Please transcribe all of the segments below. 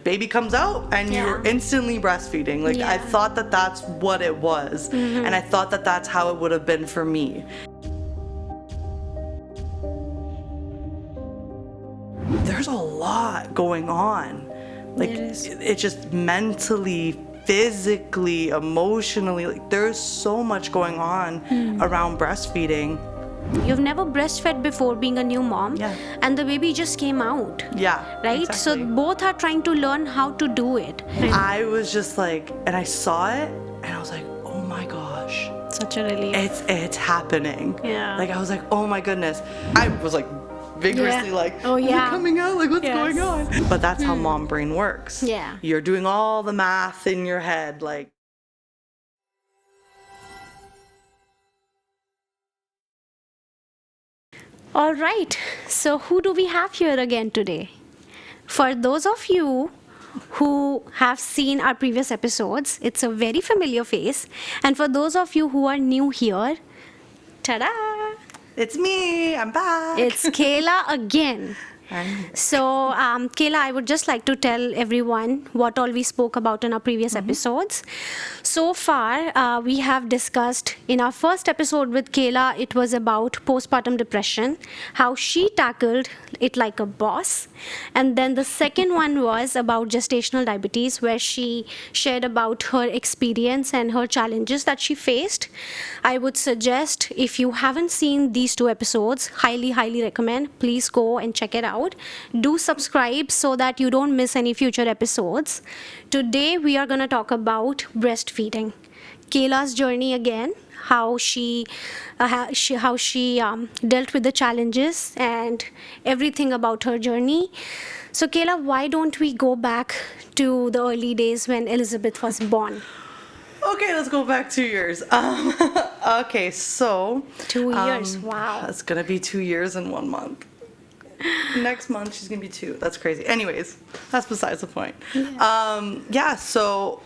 Baby comes out and you're instantly breastfeeding. Like, I thought that that's what it was. And I thought that that's how it would have been for me. There's a lot going on. Like, it's just mentally, physically, emotionally, like, there's so much going on around breastfeeding. You've never breastfed before, being a new mom, and the baby just came out. Right? Exactly. So both are trying to learn how to do it. I was just like, and I saw it, and I was like, oh my gosh. Such a relief. It's happening. Like, I was like, oh my goodness. I was like, vigorously like, is it coming out? Like, what's going on? But that's how mom brain works. You're doing all the math in your head, like. All right, so who do we have here again today? For those of you who have seen our previous episodes, it's a very familiar face. And for those of you who are new here, ta-da! It's me, I'm back. It's Kayla again. So, Kayla, I would just like to tell everyone what all we spoke about in our previous episodes. So far, we have discussed in our first episode with Kayla, it was about postpartum depression, how she tackled it like a boss. And then the second one was about gestational diabetes, where she shared about her experience and her challenges that she faced. I would suggest, if you haven't seen these two episodes, highly, highly recommend, please go and check it out. Do subscribe so that you don't miss any future episodes. Today we are going to talk about breastfeeding. Kayla's journey again, how she dealt with the challenges and everything about her journey. So Kayla, why don't we go back to the early days when Elizabeth was born? Okay, let's go back 2 years. Okay, so 2 years, wow. It's gonna be 2 years in 1 month. Next month she's gonna be 2. That's crazy. Anyways, that's besides the point. So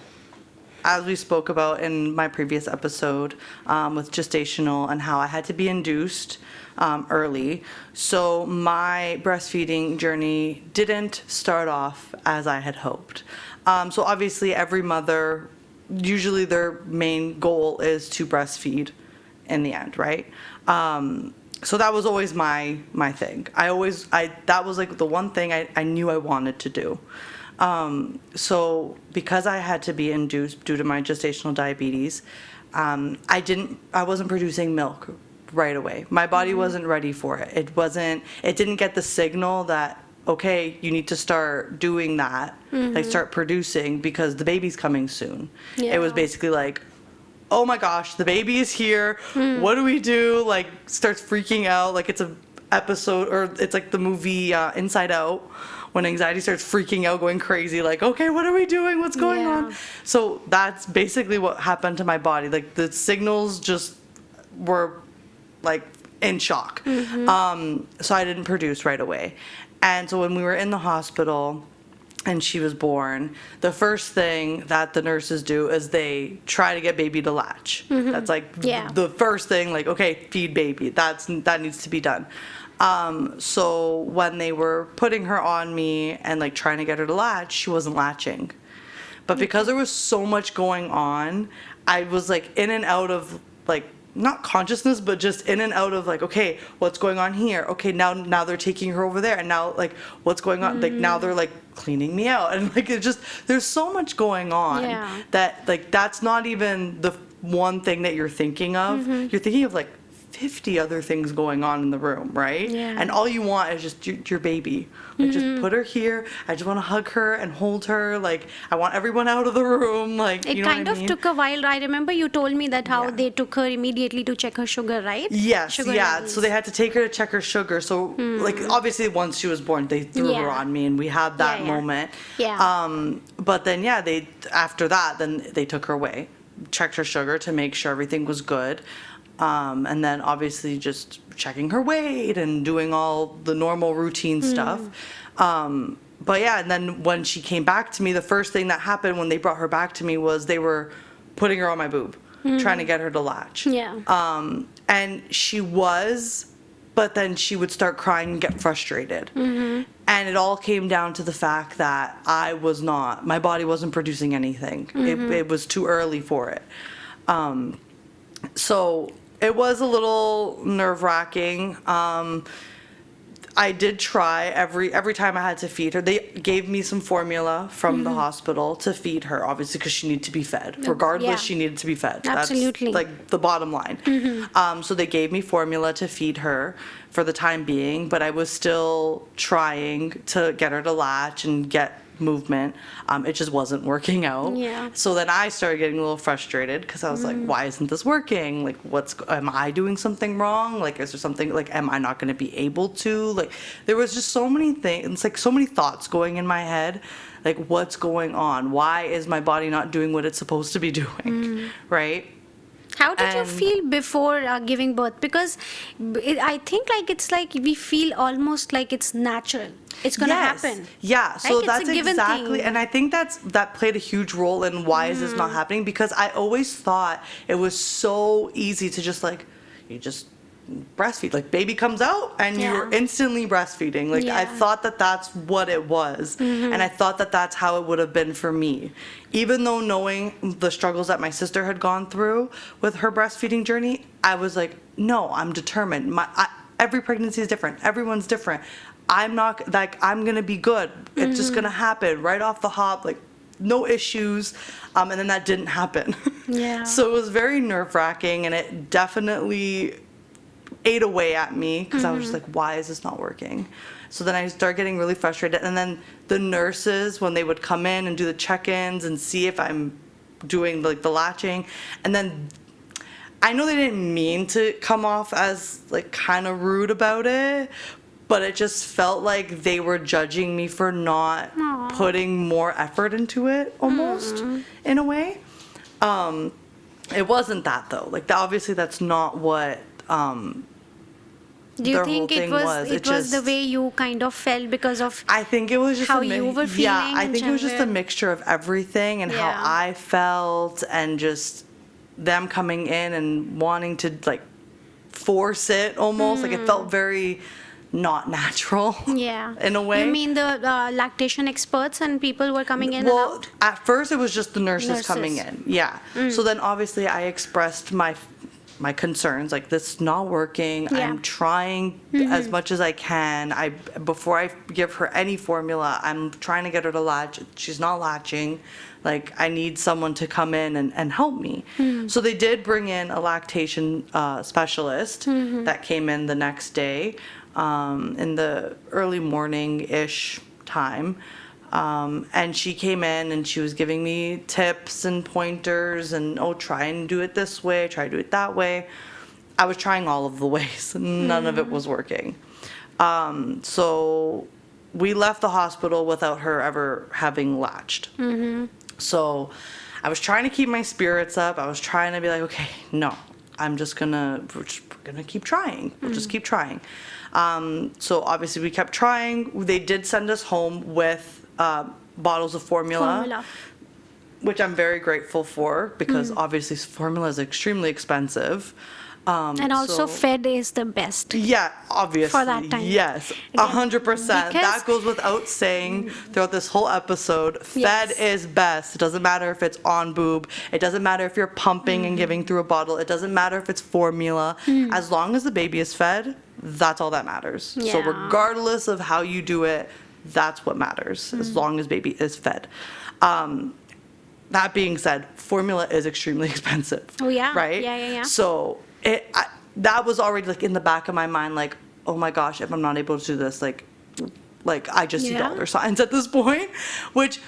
as we spoke about in my previous episode with gestational and how I had to be induced early. So my breastfeeding journey didn't start off as I had hoped. So obviously every mother, usually their main goal is to breastfeed in the end, right? So that was always my thing. That was like the one thing I knew I wanted to do. So because I had to be induced due to my gestational diabetes, I wasn't producing milk right away. My body wasn't ready for it. It didn't get the signal that, okay, you need to start doing that, like start producing because the baby's coming soon. It was basically like, oh my gosh, the baby is here. What do we do? Like, starts freaking out. Like, it's a episode, or it's like the movie Inside Out, when anxiety starts freaking out, going crazy. Like, okay, what are we doing? What's going on? So that's basically what happened to my body. Like, the signals just were like in shock. So I didn't produce right away. And so when we were in the hospital and she was born, the first thing that the nurses do is they try to get baby to latch. That's like the first thing, like, okay, feed baby. That needs to be done. So when they were putting her on me and like trying to get her to latch, she wasn't latching. But because there was so much going on, I was like in and out of like, not consciousness, but just in and out of like, okay, what's going on here? Okay, now they're taking her over there, and now like, what's going on? Like, now they're like cleaning me out, and like, it's just, there's so much going on that like, that's not even the one thing that you're thinking of. You're thinking of like 50 other things going on in the room, right? And all you want is just your baby. Like, just put her here. I just want to hug her and hold her. Like, I want everyone out of the room. Like, it you know kind of took a while. I remember you told me that how they took her immediately to check her sugar, right? Yes, levels. So they had to take her to check her sugar. So, like, obviously once she was born, they threw her on me, and we had that moment. But then, after that, then they took her away, checked her sugar to make sure everything was good. And then obviously just checking her weight and doing all the normal routine stuff. But and then when she came back to me, the first thing that happened when they brought her back to me was they were putting her on my boob, trying to get her to latch. And she was, but then she would start crying and get frustrated. And it all came down to the fact that my body wasn't producing anything. It was too early for it. So it was a little nerve-wracking. I did try every time I had to feed her. They gave me some formula from the hospital to feed her, obviously, because she needed to be fed. Regardless, she needed to be fed. Absolutely. That's like the bottom line. So they gave me formula to feed her for the time being, but I was still trying to get her to latch and get movement. It just wasn't working out. Yeah. So then I started getting a little frustrated because I was like, why isn't this working? Like, am I doing something wrong? Like, is there something, like, am I not going to be able to? Like, there was just so many things, like, so many thoughts going in my head. Like, what's going on? Why is my body not doing what it's supposed to be doing? Right? How did you feel before giving birth? Because I think like it's like we feel almost like it's natural. It's going to happen. Yeah, so Right? that's It's a given exactly, thing. and I think that played a huge role in why is this not happening, because I always thought it was so easy to just like, you just breastfeed, like baby comes out and you're instantly breastfeeding. Like I thought that that's what it was, and I thought that that's how it would have been for me, even though knowing the struggles that my sister had gone through with her breastfeeding journey. I was like, no, I'm determined. Every pregnancy is different, everyone's different. I'm not like, I'm gonna be good, it's just gonna happen right off the hop, like no issues. And then that didn't happen. So it was very nerve-wracking, and it definitely ate away at me because I was just like, why is this not working? So then I started getting really frustrated, and then the nurses, when they would come in and do the check-ins and see if I'm doing like the latching, and then I know they didn't mean to come off as like kind of rude about it, but it just felt like they were judging me for not putting more effort into it, almost in a way. It wasn't that though. Like obviously that's not what Do you their think whole it thing was It it was the just- way you kind of felt because of I think it was just how a you were feeling Yeah, I in think it was just a general? mixture of everything and how Yeah. I felt, and just them coming in and wanting to like force it almost. Like it felt very not natural. Yeah. In a way. You mean the lactation experts and people were coming in and Well, out? at first it was just the nurses coming Nurses. in. Yeah. So then obviously I expressed my concerns, like this is not working. Yeah. I'm trying as much as I can. Before I give her any formula, I'm trying to get her to latch. She's not latching. Like I need someone to come in and help me. So they did bring in a lactation specialist that came in the next day in the early morning-ish time. And she came in and she was giving me tips and pointers and, try and do it this way, try to do it that way. I was trying all of the ways. None of it was working. So we left the hospital without her ever having latched. So I was trying to keep my spirits up. I was trying to be like, okay, no, we're just gonna keep trying. We'll just keep trying. So obviously we kept trying. They did send us home with bottles of formula, which I'm very grateful for, because obviously formula is extremely expensive. And also fed is the best. Yeah, obviously. For that time. Yes, Again, 100%. That because- goes without saying throughout this whole episode. Fed Yes. is best. It doesn't matter if it's on boob. It doesn't matter if you're pumping and giving through a bottle. It doesn't matter if it's formula. As long as the baby is fed, that's all that matters. So Yeah. regardless of how you do it, that's what matters, as long as baby is fed. That being said, formula is extremely expensive. Oh, yeah. Right? Yeah. So that was already like in the back of my mind, like, oh my gosh, if I'm not able to do this, like I just see dollar signs at this point, which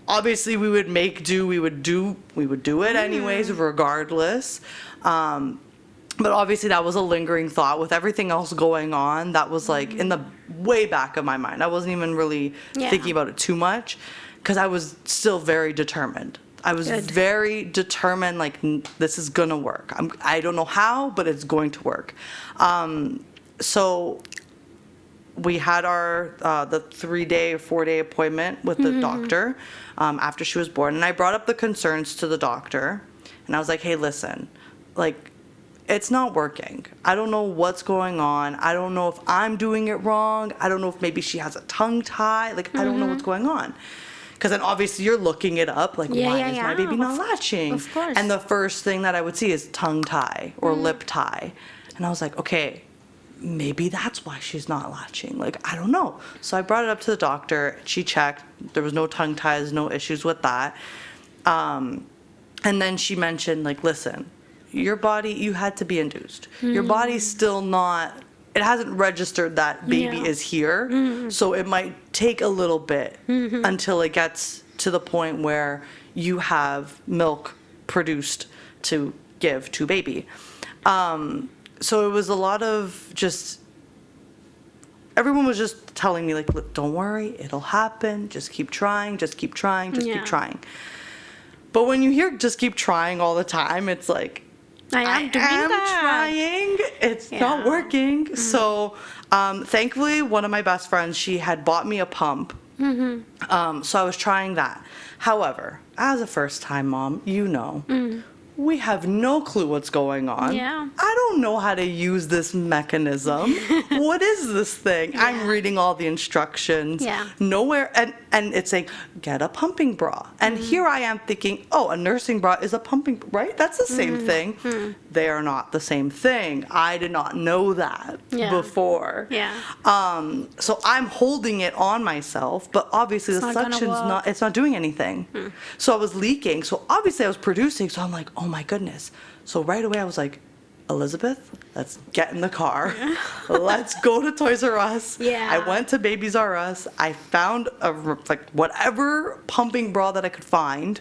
obviously we would make do, we would do it anyways, regardless. But obviously that was a lingering thought with everything else going on. That was like in the way back of my mind. I wasn't even really thinking about it too much, because I was still very determined. I was very determined, like, this is gonna work. I don't know how, but it's going to work. So we had our the 3-day or 4-day appointment with the doctor after she was born, and I brought up the concerns to the doctor, and I was like, hey, listen, like, it's not working. I don't know what's going on. I don't know if I'm doing it wrong. I don't know if maybe she has a tongue tie. Like, I don't know what's going on. Because then obviously you're looking it up, like, why is my baby not latching? Of course. And the first thing that I would see is tongue tie or lip tie. And I was like, okay, maybe that's why she's not latching. Like, I don't know. So I brought it up to the doctor. She checked. There was no tongue ties, no issues with that. And then she mentioned, like, listen, your body, you had to be induced. Your body's still not, it hasn't registered that baby is here. So it might take a little bit until it gets to the point where you have milk produced to give to baby. So it was a lot of just, everyone was just telling me, like, look, don't worry, it'll happen. Just keep trying, just keep trying, just keep trying. But when you hear just keep trying all the time, it's like, I am trying. It's not working. So thankfully, one of my best friends, she had bought me a pump. So I was trying that. However, as a first-time mom, we have no clue what's going on. I don't know how to use this mechanism. What is this thing? I'm reading all the instructions. Nowhere, and it's saying, get a pumping bra. And here I am thinking, oh, a nursing bra is a pumping, right? That's the same thing. They are not the same thing. I did not know that before. So I'm holding it on myself, but obviously the suction's it's not doing anything. So I was leaking. So obviously I was producing. So I'm like, oh my goodness. So right away I was like, Elizabeth, let's get in the car. Let's go to Toys R Us. I went to Babies R Us. I found whatever pumping bra that I could find.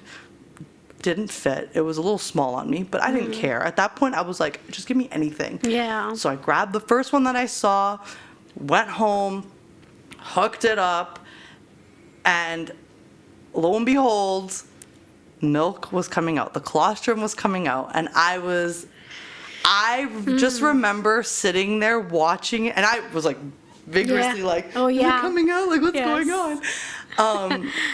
Didn't fit. It was a little small on me, but I didn't care. At that point, I was like, just give me anything. So I grabbed the first one that I saw, went home, hooked it up, and lo and behold, milk was coming out. The colostrum was coming out, and I just remember sitting there watching it, and I was like vigorously like, oh yeah, is it coming out? Like, what's going on?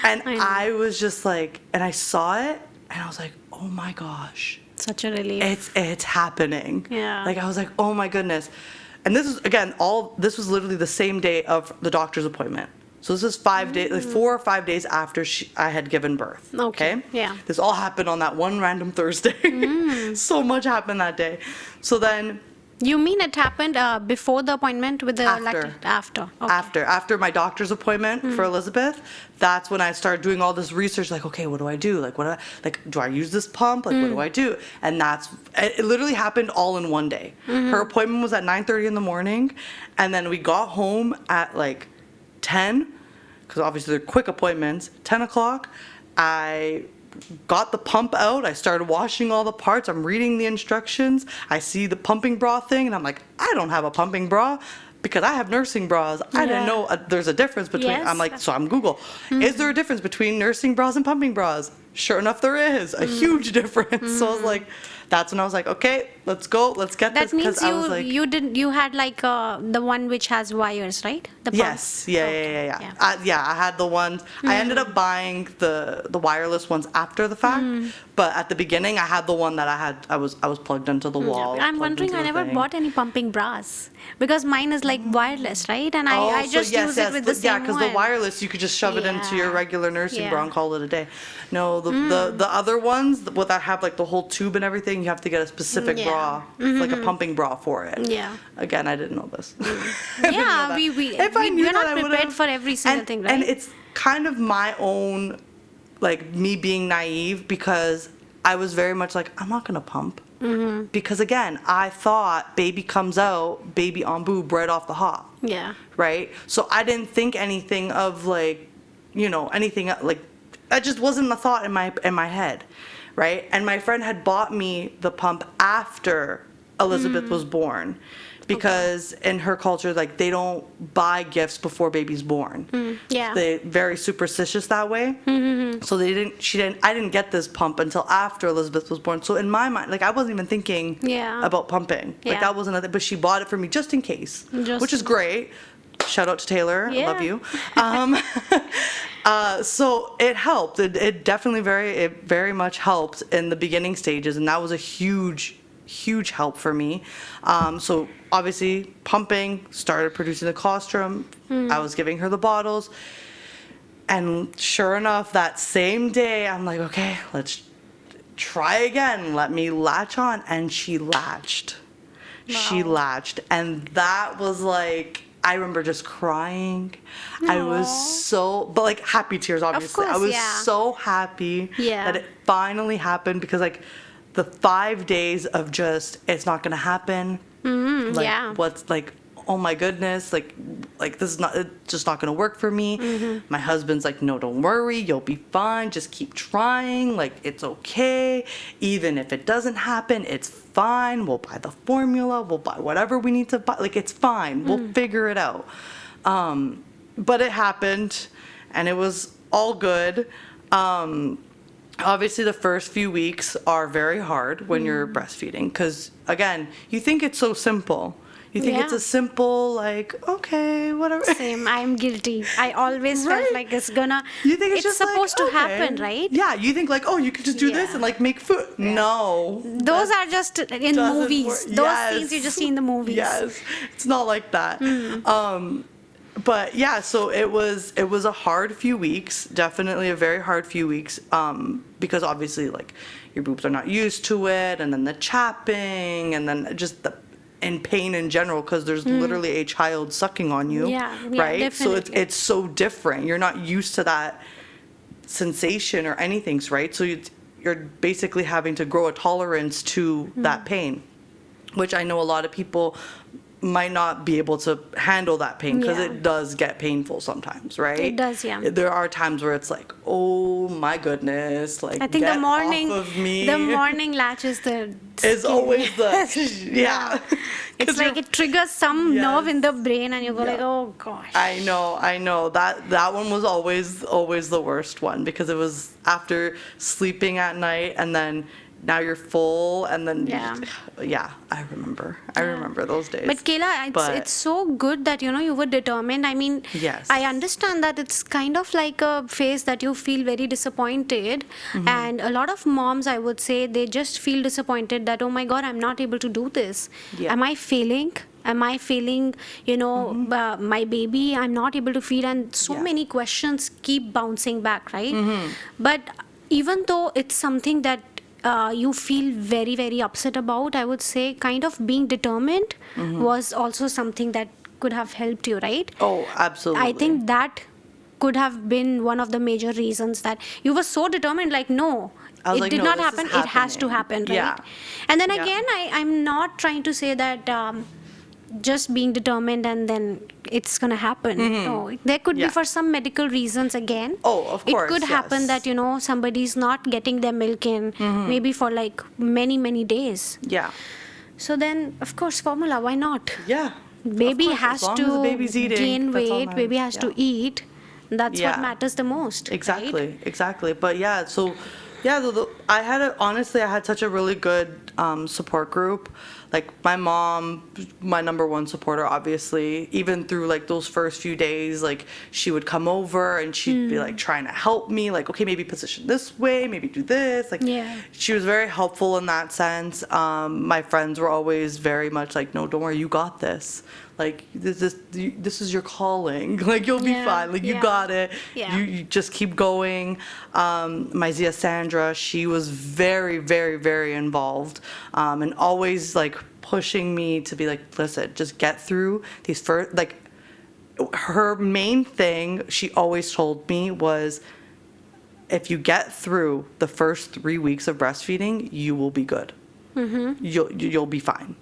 And I was just like, and I saw it, and I was like, oh my gosh. Such a relief. It's happening. Like, I was like, oh my goodness. And this is, again, this was literally the same day of the doctor's appointment. So this is 5 days, like 4 or 5 days after I had given birth. Okay. This all happened on that one random Thursday. So much happened that day. So then. You mean it happened before the appointment with the after? After my doctor's appointment for Elizabeth, that's when I started doing all this research. Like, okay, what do I do? Like, do I use this pump? Like, what do I do? And it literally happened all in one day. Her appointment was at 9:30 in the morning, and then we got home at like 10, because obviously they're quick appointments. 10 o'clock, I got the pump out. I started washing all the parts. I'm reading the instructions. I see the pumping bra thing, and I'm like, I don't have a pumping bra because I have nursing bras. I didn't know there's a difference between. I'm like, so I'm Google. Is there a difference between nursing bras and pumping bras? Sure enough, there is a huge difference. So I was like, that's when I was like, okay, let's go, let's get this. That means you had like the one which has wires, right? The pump. Yes, yeah. I had the ones. I ended up buying the wireless ones after the fact, but at the beginning, I had the one that I was plugged into the wall. I'm wondering, I never bought any pumping bras because mine is like wireless, right? And I just use it with the same one. Yeah, because the wireless, you could just shove it into your regular nursing bra and call it a day. No, the other ones that have like the whole tube and everything, you have to get a specific bra, like a pumping bra for it. Again, I didn't know this. We're not prepared for every single thing, right? And it's kind of my own, like, me being naive, because I was very much like, I'm not gonna pump. Because again, I thought baby comes out, baby on boob right off the hop. Right? So I didn't think anything of like, anything like, that just wasn't a thought in my head, right? And my friend had bought me the pump after Elizabeth was born, because in her culture, like, they don't buy gifts before baby's born. They're very superstitious that way. So I didn't get this pump until after Elizabeth was born. So in my mind, like, I wasn't even thinking about pumping. Like, that wasn't a thing, but she bought it for me just in case, which is great. Shout out to Taylor. I love you. So it helped. It definitely very much helped in the beginning stages, and that was a huge huge help for me. So obviously pumping, started producing the colostrum. I was giving her the bottles. And sure enough, that same day, I'm like, okay, let's try again. Let me latch on. And she latched. Wow. She latched. And that was like, I remember just crying. I was so, but like happy tears, obviously. course, I was yeah. so happy Yeah. that it finally happened, because like the 5 days of just, it's not going to happen. Like, yeah. what's like, oh my goodness, like this is not, it's just not gonna work for me. My husband's like, no, don't worry, you'll be fine, just keep trying, like it's okay. Even if it doesn't happen, it's fine. We'll buy the formula, we'll buy whatever we need to buy, like it's fine, we'll figure it out. But it happened, and it was all good. Obviously, the first few weeks are very hard when you're breastfeeding, because again, you think it's so simple. You think it's Yeah. a simple, like, okay, whatever. Same. I'm guilty. I always felt Right. like it's gonna. You think it's just supposed like, to happen, okay. right? Yeah, you think like, oh, you could just do this Yeah. and like make food. No. Those are just in doesn't movies. work. Those Yes. things you just see in the movies. Yes, it's not like that. But yeah, so it was a hard few weeks, definitely a very hard few weeks, because obviously like your boobs are not used to it, and then the chapping, and then just the in pain in general, because there's literally a child sucking on you, Yeah, right? So definitely. it's so different. You're not used to that sensation or anything, right? So you're basically having to grow a tolerance to that pain, which I know a lot of people might not be able to handle that pain, because Yeah. it does get painful sometimes, right? It does, yeah. There are times where it's like, oh my goodness, like I think get the morning, off of me. the morning latch is the. is always the yeah. It's 'Cause like you're- it triggers some nerve Yes. in the brain, and you go like, Yeah. oh gosh. I know that one was always the worst one, because it was after sleeping at night, and then now you're full, and then Yeah. I remember those days. But Kayla, it's so good that you were determined. I mean, Yes. I understand that it's kind of like a phase that you feel very disappointed, and a lot of moms, I would say, they just feel disappointed that, oh my God, I'm not able to do this. Yeah. Am I failing? Am I failing? My baby? I'm not able to feed, and so Yeah. many questions keep bouncing back, right? But even though it's something that you feel very, very upset about, I would say kind of being determined was also something that could have helped you, right? Oh, absolutely. I think that could have been one of the major reasons that you were so determined, like, no, I was it like, did no, not this is happen, it has to happening. happen, right? Yeah. And then Yeah. again, I'm not trying to say that just being determined and then it's going to happen. No, there could Yeah. be for some medical reasons again. Oh, of course, It could happen yes. that, somebody's not getting their milk in maybe for like many, many days. Yeah. So then, of course, formula, why not? Yeah. Baby Of course, has as long to as the baby's eating, gain that's all weight, baby has matters. to eat. That's what Yeah. matters the most. Exactly, Right? exactly. But yeah, so yeah, I had such a really good support group. Like my mom, my number one supporter, obviously. Even through like those first few days, like she would come over and she'd be like trying to help me, like, okay, maybe position this way, maybe do this. Like, Yeah. she was very helpful in that sense. My friends were always very much like, no, don't worry, you got this. Like this is your calling. Like you'll be Yeah, fine. Like you yeah. got it. Yeah. You just keep going. My Zia Sandra, she was very, very, very involved, and always like pushing me to be like, listen, just get through these first. Like her main thing, she always told me was, if you get through the first 3 weeks of breastfeeding, you will be good. You'll be fine.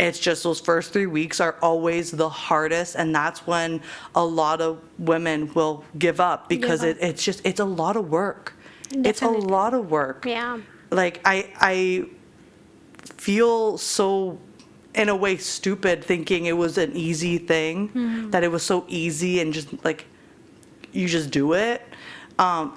It's just those first 3 weeks are always the hardest, and that's when a lot of women will give up, because Give up. it's a lot of work. It's a Definitely. lot of work. Yeah. Like I feel so, in a way, stupid thinking it was an easy thing, that it was so easy and just like you just do it.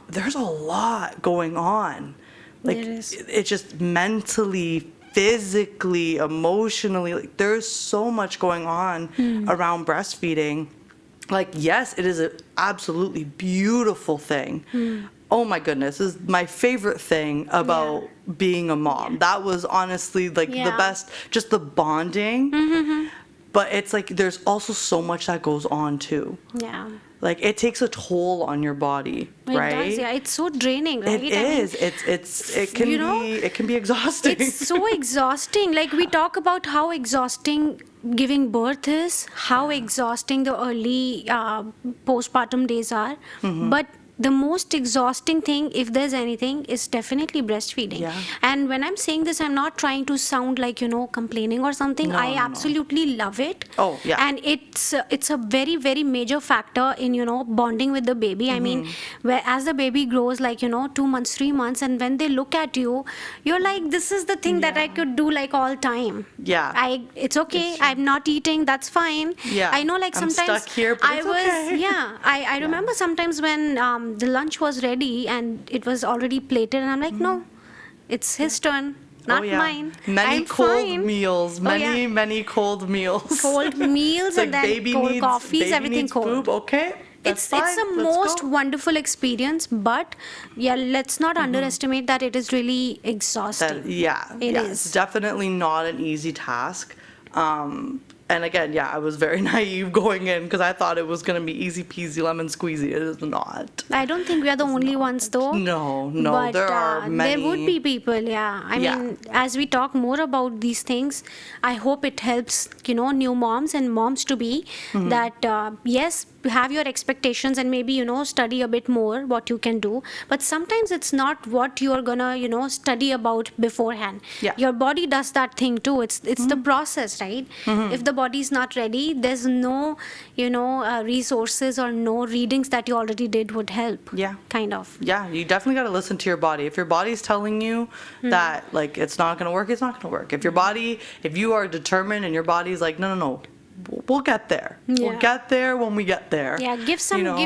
There's a lot going on. Like There is. it's just mentally, physically, emotionally, like there's so much going on around breastfeeding. Like, yes, it is an absolutely beautiful thing. oh my goodness, is my favorite thing about being a mom. That was honestly like the best, just the bonding. But it's like there's also so much that goes on too. Yeah. Like it takes a toll on your body, right? It does, yeah. It's so draining, right? It is. It can it can be exhausting. It's so exhausting. Like we talk about how exhausting giving birth is, how exhausting the early postpartum days are, but the most exhausting thing, if there's anything, is definitely breastfeeding. Yeah. And when I'm saying this, I'm not trying to sound like, complaining or something. No, I no. absolutely love it. Oh, yeah. And it's a very, very major factor in, bonding with the baby. I mean, where as the baby grows, like, 2 months, 3 months, and when they look at you, you're like, this is the thing that I could do like all time. Yeah. It's okay. I'm not eating. That's fine. Yeah. I know, like I'm sometimes stuck here, but it's okay. I remember sometimes when the lunch was ready and it was already plated, and I'm like, no, it's his turn, not mine. Many I'm cold fine. meals. Many cold meals. Cold meals It's like and then baby cold needs, coffees, baby everything needs cold. Boob. Okay. That's It's fine. a Let's most go. wonderful experience, but let's not underestimate that it is really exhausting. It is. It's definitely not an easy task. And again, I was very naive going in because I thought it was going to be easy peasy lemon squeezy. It is not. I don't think we are the only ones, though. No, But, there are many. There would be people, I mean, as we talk more about these things, I hope it helps, new moms and moms to be that, yes, have your expectations and maybe, study a bit more what you can do. But sometimes it's not what you're gonna, study about beforehand. Yeah. Your body does that thing too. It's the process, right? If the body is not ready, there's no, resources or no readings that you already did would help. Yeah. Kind of. Yeah, you definitely got to listen to your body. If your body's telling you that like it's not going to work, it's not going to work. If you are determined and your body's like, no, we'll get there. We'll get there when we get there. Yeah, give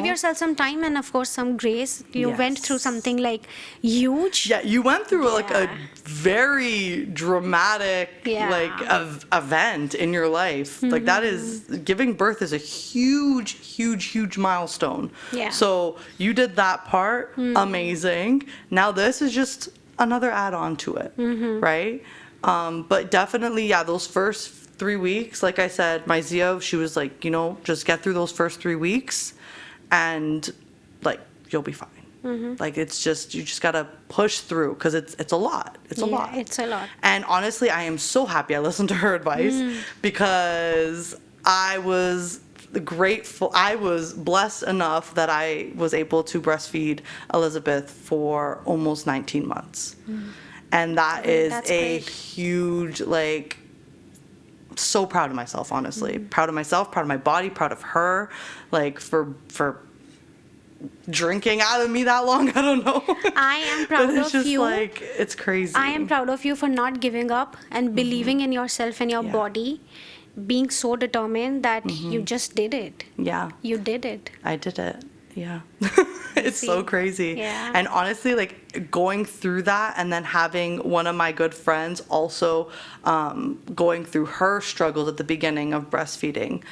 yourself some time and of course some grace. You went through something like huge. Yeah, you went through like a very dramatic event in your life. Like that is, giving birth is a huge milestone. Yeah. So you did that part, amazing. Now this is just another add-on to it, right? But definitely, those first 3 weeks, like I said, my Zia, she was like, just get through those first 3 weeks and like you'll be fine. Like you just gotta push through because it's a lot. It's a lot. It's a lot. And honestly, I am so happy I listened to her advice because I was grateful. I was blessed enough that I was able to breastfeed Elizabeth for almost 19 months. And that is That's a great. huge, like, so proud of myself, honestly. Proud of myself, proud of my body, proud of her, like, for drinking out of me that long. I don't know. I am proud But it's of just you. like, it's crazy. I am proud of you for not giving up and believing in yourself and your body, being so determined that you just did it. Yeah. You did it. I did it. Yeah. It's so crazy. Yeah. And honestly, like going through that and then having one of my good friends also going through her struggles at the beginning of breastfeeding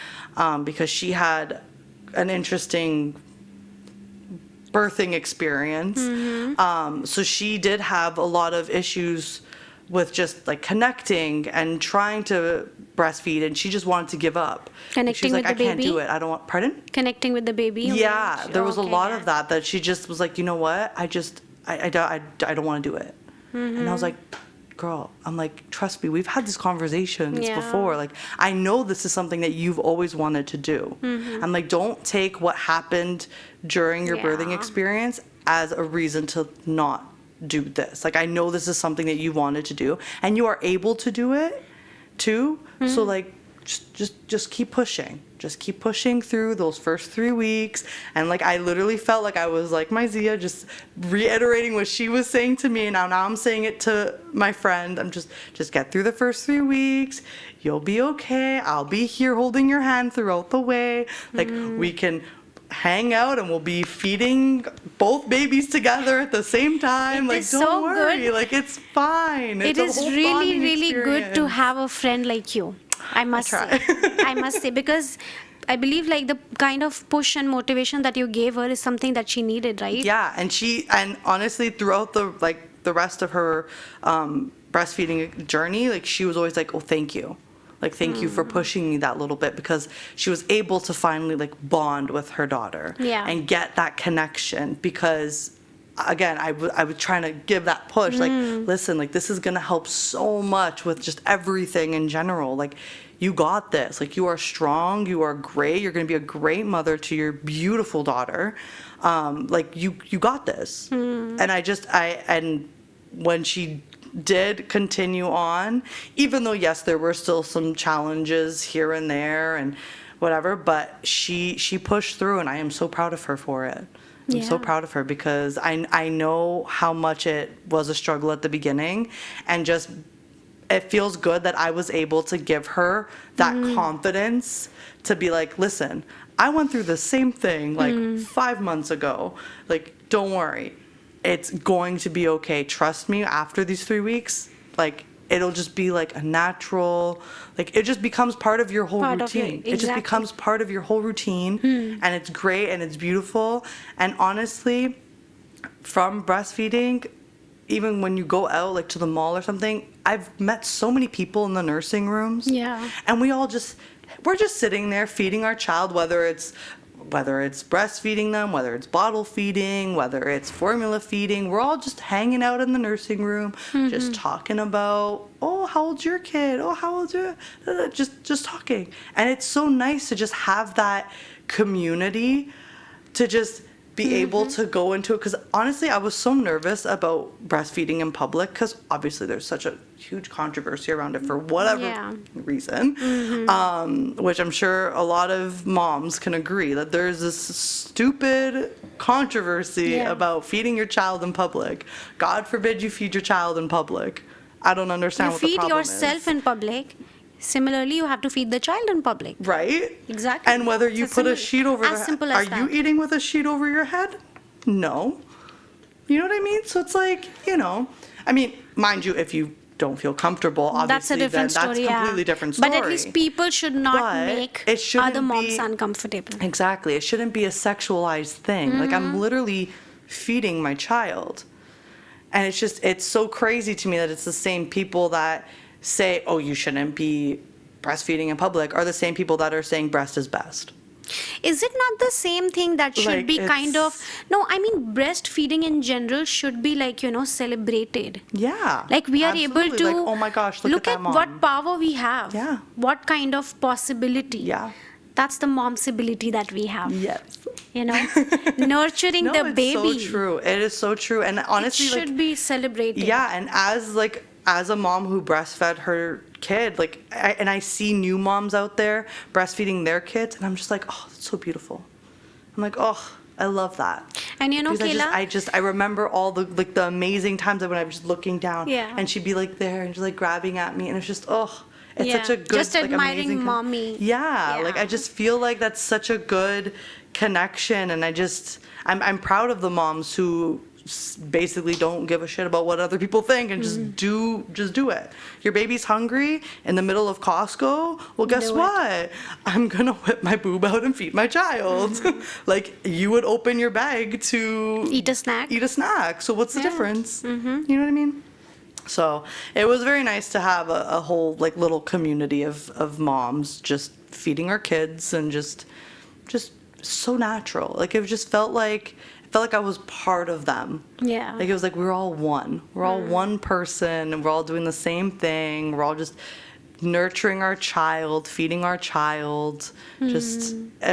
because she had an interesting birthing experience. So she did have a lot of issues with just like connecting and trying to breastfeed, and she just wanted to give up. Connecting She was like, with the I can't baby? do it. I don't want, pardon? Connecting with the baby. Yeah, there was a Okay, lot of that she just was like, you know what? I don't want to do it. And I was like, girl, I'm like, trust me, we've had these conversations Yeah. before. Like, I know this is something that you've always wanted to do. I'm like, don't take what happened during your birthing Yeah. experience as a reason to not do this. Like, I know this is something that you wanted to do, and you are able to do it too. So like, just keep pushing. Just keep pushing through those first 3 weeks. And like, I literally felt like I was like my Zia, just reiterating what she was saying to me. And now I'm saying it to my friend. I'm just get through the first 3 weeks. You'll be okay. I'll be here holding your hand throughout the way. Like, we can hang out and we'll be feeding both babies together at the same time. It Like, is don't so worry. good. Like, it's fine. It It's is a whole really, bonding really good to experience. have a friend like you. I must try. say. I must say, because I believe like the kind of push and motivation that you gave her is something that she needed, right? Yeah, and honestly, throughout the rest of her breastfeeding journey, like she was always like, "Oh, thank you, like thank you for pushing me that little bit," because she was able to finally like bond with her daughter and get that connection. Because again, I was trying to give that push, like, listen, like this is gonna help so much with just everything in general, like. You got this. Like, you are strong. You are great. You're going to be a great mother to your beautiful daughter. Like, you got this. And and when she did continue on, even though, yes, there were still some challenges here and there and whatever, but she pushed through, and I am so proud of her for it. I'm so proud of her because I know how much it was a struggle at the beginning, and just it feels good that I was able to give her that confidence to be like, listen, I went through the same thing like 5 months ago. Like, don't worry. It's going to be okay. Trust me, after these 3 weeks, like, it'll just be like a natural, like, it just becomes part of your whole routine. It just becomes part of your whole routine, and it's great and it's beautiful. And honestly, from breastfeeding, even when you go out like to the mall or something, I've met so many people in the nursing rooms. Yeah. And we're just sitting there feeding our child, whether it's breastfeeding them, whether it's bottle feeding, whether it's formula feeding. We're all just hanging out in the nursing room, just talking about, oh, how old's your kid? Oh, how old's your, just talking. And it's so nice to just have that community to just be able to go into it, because honestly I was so nervous about breastfeeding in public, because obviously there's such a huge controversy around it for whatever reason, which I'm sure a lot of moms can agree that there's this stupid controversy about feeding your child in public. God forbid you feed your child in public. I don't understand what the problem is. You feed yourself in public. Similarly, you have to feed the child in public. Right? Exactly. And whether you put a sheet over as simple as are you eating with a sheet over your head? No. You know what I mean? So it's like, I mean, mind you, if you don't feel comfortable, obviously, that's a different story, that's a completely different story. But at least people should not make other moms uncomfortable. Exactly. It shouldn't be a sexualized thing. Like, I'm literally feeding my child. And it's so crazy to me that it's the same people that say, oh, you shouldn't be breastfeeding in public, are the same people that are saying breast is best. Is it not the same thing that should Like, be kind of... No, I mean, breastfeeding in general should be like, celebrated. Yeah. Like, we are absolutely. able to... Like, oh my gosh, look at that mom. what power we have. Yeah. What kind of possibility. Yeah. That's the momsibility that we have. Yes. Nurturing the baby. No, it's so true. It is so true. And honestly, it should be celebrated. Yeah, and as a mom who breastfed her kid, I see new moms out there breastfeeding their kids, and I'm just like, oh, that's so beautiful. I'm like, oh, I love that. And Kayla, I remember all the amazing times when I was just looking down, and she'd be like there and just like grabbing at me, and it's just, oh, it's such a good, just admiring amazing mommy. Yeah, like I just feel like that's such a good connection, and I'm proud of the moms who basically don't give a shit about what other people think and just do it. Your baby's hungry in the middle of Costco? Well, guess what? I'm gonna whip my boob out and feed my child. Like, you would open your bag to eat a snack. So what's the difference? You know what I mean? So it was very nice to have a whole like little community of moms just feeding our kids, and just so natural. Like, it just felt like I was part of them. Yeah. Like, it was like we were all one. We're all one person, and we're all doing the same thing. We're all just nurturing our child, feeding our child. It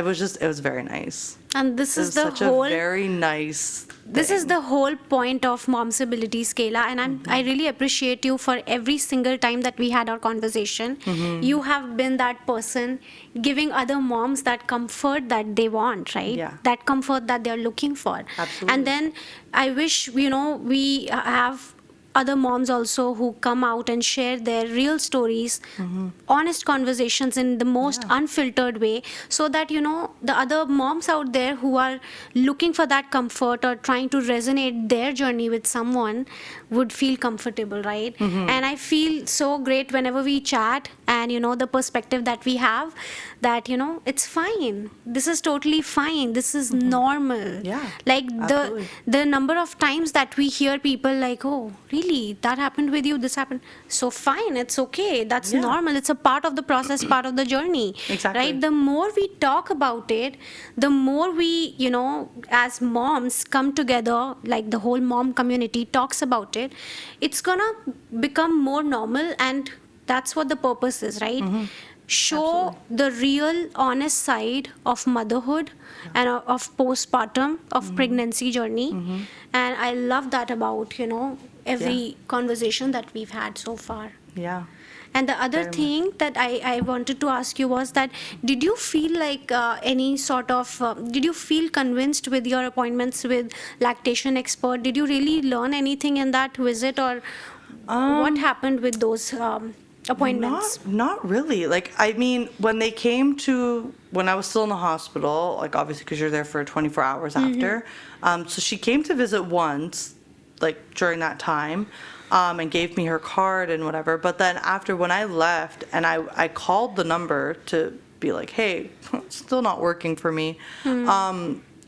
was very nice. And this is the such a very nice thing. This is the whole point of Momsibilities, Kayla, and I really appreciate you for every single time that we had our conversation. You have been that person giving other moms that comfort that they want, right? Yeah. That comfort that they're looking for. Absolutely. And then I wish, we have other moms also who come out and share their real stories, honest conversations in the most unfiltered way, so that, the other moms out there who are looking for that comfort or trying to resonate their journey with someone would feel comfortable, right? And I feel so great whenever we chat, and the perspective that we have, that it's fine, this is totally fine, this is normal. Like absolutely. the number of times that we hear people like, oh really, that happened with you, this happened, so fine, it's okay, that's normal, it's a part of the process, part of the journey. Exactly. Right? The more we talk about it, the more we, as moms come together, like the whole mom community talks about it, it's gonna become more normal. And that's what the purpose is, right? Show the real honest side of motherhood and of postpartum, of pregnancy journey. And I love that about every conversation that we've had so far. Yeah. And the other Very thing that I wanted to ask you was that, did you feel like any sort of, did you feel convinced with your appointments with lactation expert? Did you really learn anything in that visit, or what happened with those appointments? Not really. Like, I mean, when I was still in the hospital, like obviously because you're there for 24 hours after. So she came to visit once, like during that time, and gave me her card and whatever. But then after, when I left and I called the number to be like, hey, it's still not working for me.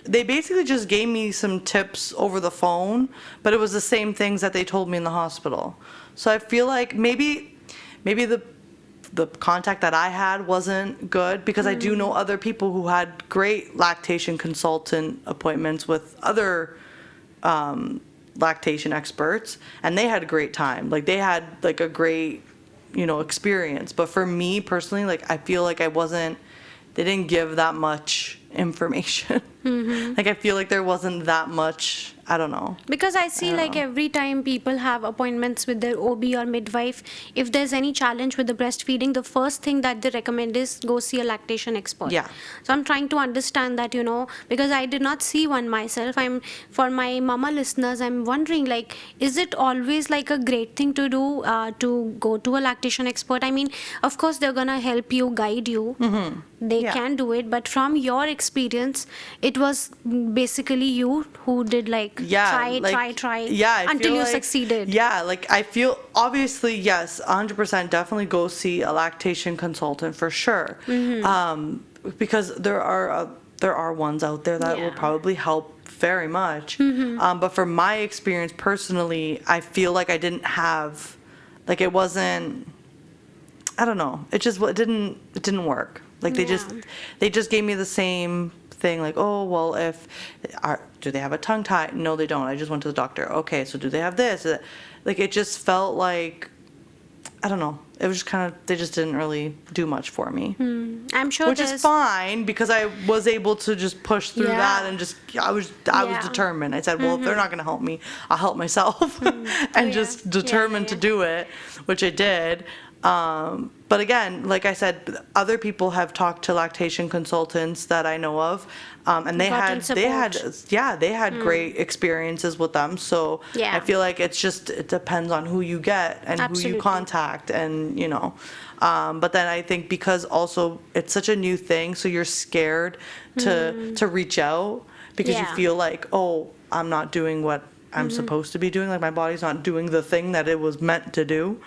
They basically just gave me some tips over the phone, but it was the same things that they told me in the hospital. So I feel like maybe the contact that I had wasn't good, because I do know other people who had great lactation consultant appointments with other lactation experts, and they had a great time. Like, they had like a great, experience. But for me personally, like, I feel like they didn't give that much information. Like, I feel like there wasn't that much, I don't know. Because I see, like, every time people have appointments with their OB or midwife, if there's any challenge with the breastfeeding, the first thing that they recommend is go see a lactation expert. Yeah. So I'm trying to understand that, because I did not see one myself. For my mama listeners, I'm wondering, like, is it always like a great thing to do, to go to a lactation expert? I mean, of course, they're gonna help you, guide you. They can do it, but from your experience, it was basically you who did try until you succeeded. Yeah, like, I feel, obviously, yes, 100%, definitely go see a lactation consultant for sure. Because there are ones out there that will probably help very much. But from my experience personally, I feel like I didn't have, like, it wasn't, I don't know, it didn't work. Like, they just gave me the same thing, like, oh, well, do they have a tongue tie? No, they don't. I just went to the doctor. Okay, so do they have this? Like, it just felt like, I don't know. It was just kind of, they just didn't really do much for me. I'm sure which is fine, because I was able to just push through that, and just, I was determined. I said, well, if they're not going to help me, I'll help myself. And just determined to do it, which I did. But again, like I said, other people have talked to lactation consultants that I know of, and they had great experiences with them. So I feel like it depends on who you get and who you contact, and but then I think because also it's such a new thing, so you're scared to reach out, because you feel like, oh, I'm not doing what I'm supposed to be doing, like my body's not doing the thing that it was meant to do.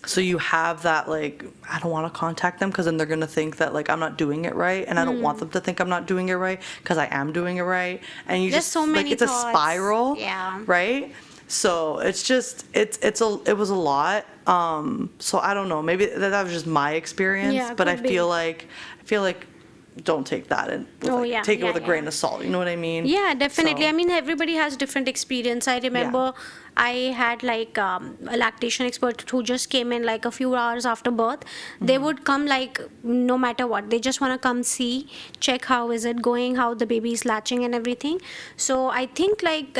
So you have that, like, I don't want to contact them, because then they're going to think that, like, I'm not doing it right, and I don't want them to think I'm not doing it right, because I am doing it right. And you There's just, so many like, it's thoughts. a spiral, right? So it's just, it was a lot. So I don't know, maybe that was just my experience, but I feel like don't take that and take it with a grain of salt. You know what I mean? Yeah, definitely. So. I mean, everybody has different experience. I remember I had like a lactation expert who just came in like a few hours after birth. They would come like no matter what. They just want to come see, check how is it going, how the baby is latching and everything. So I think like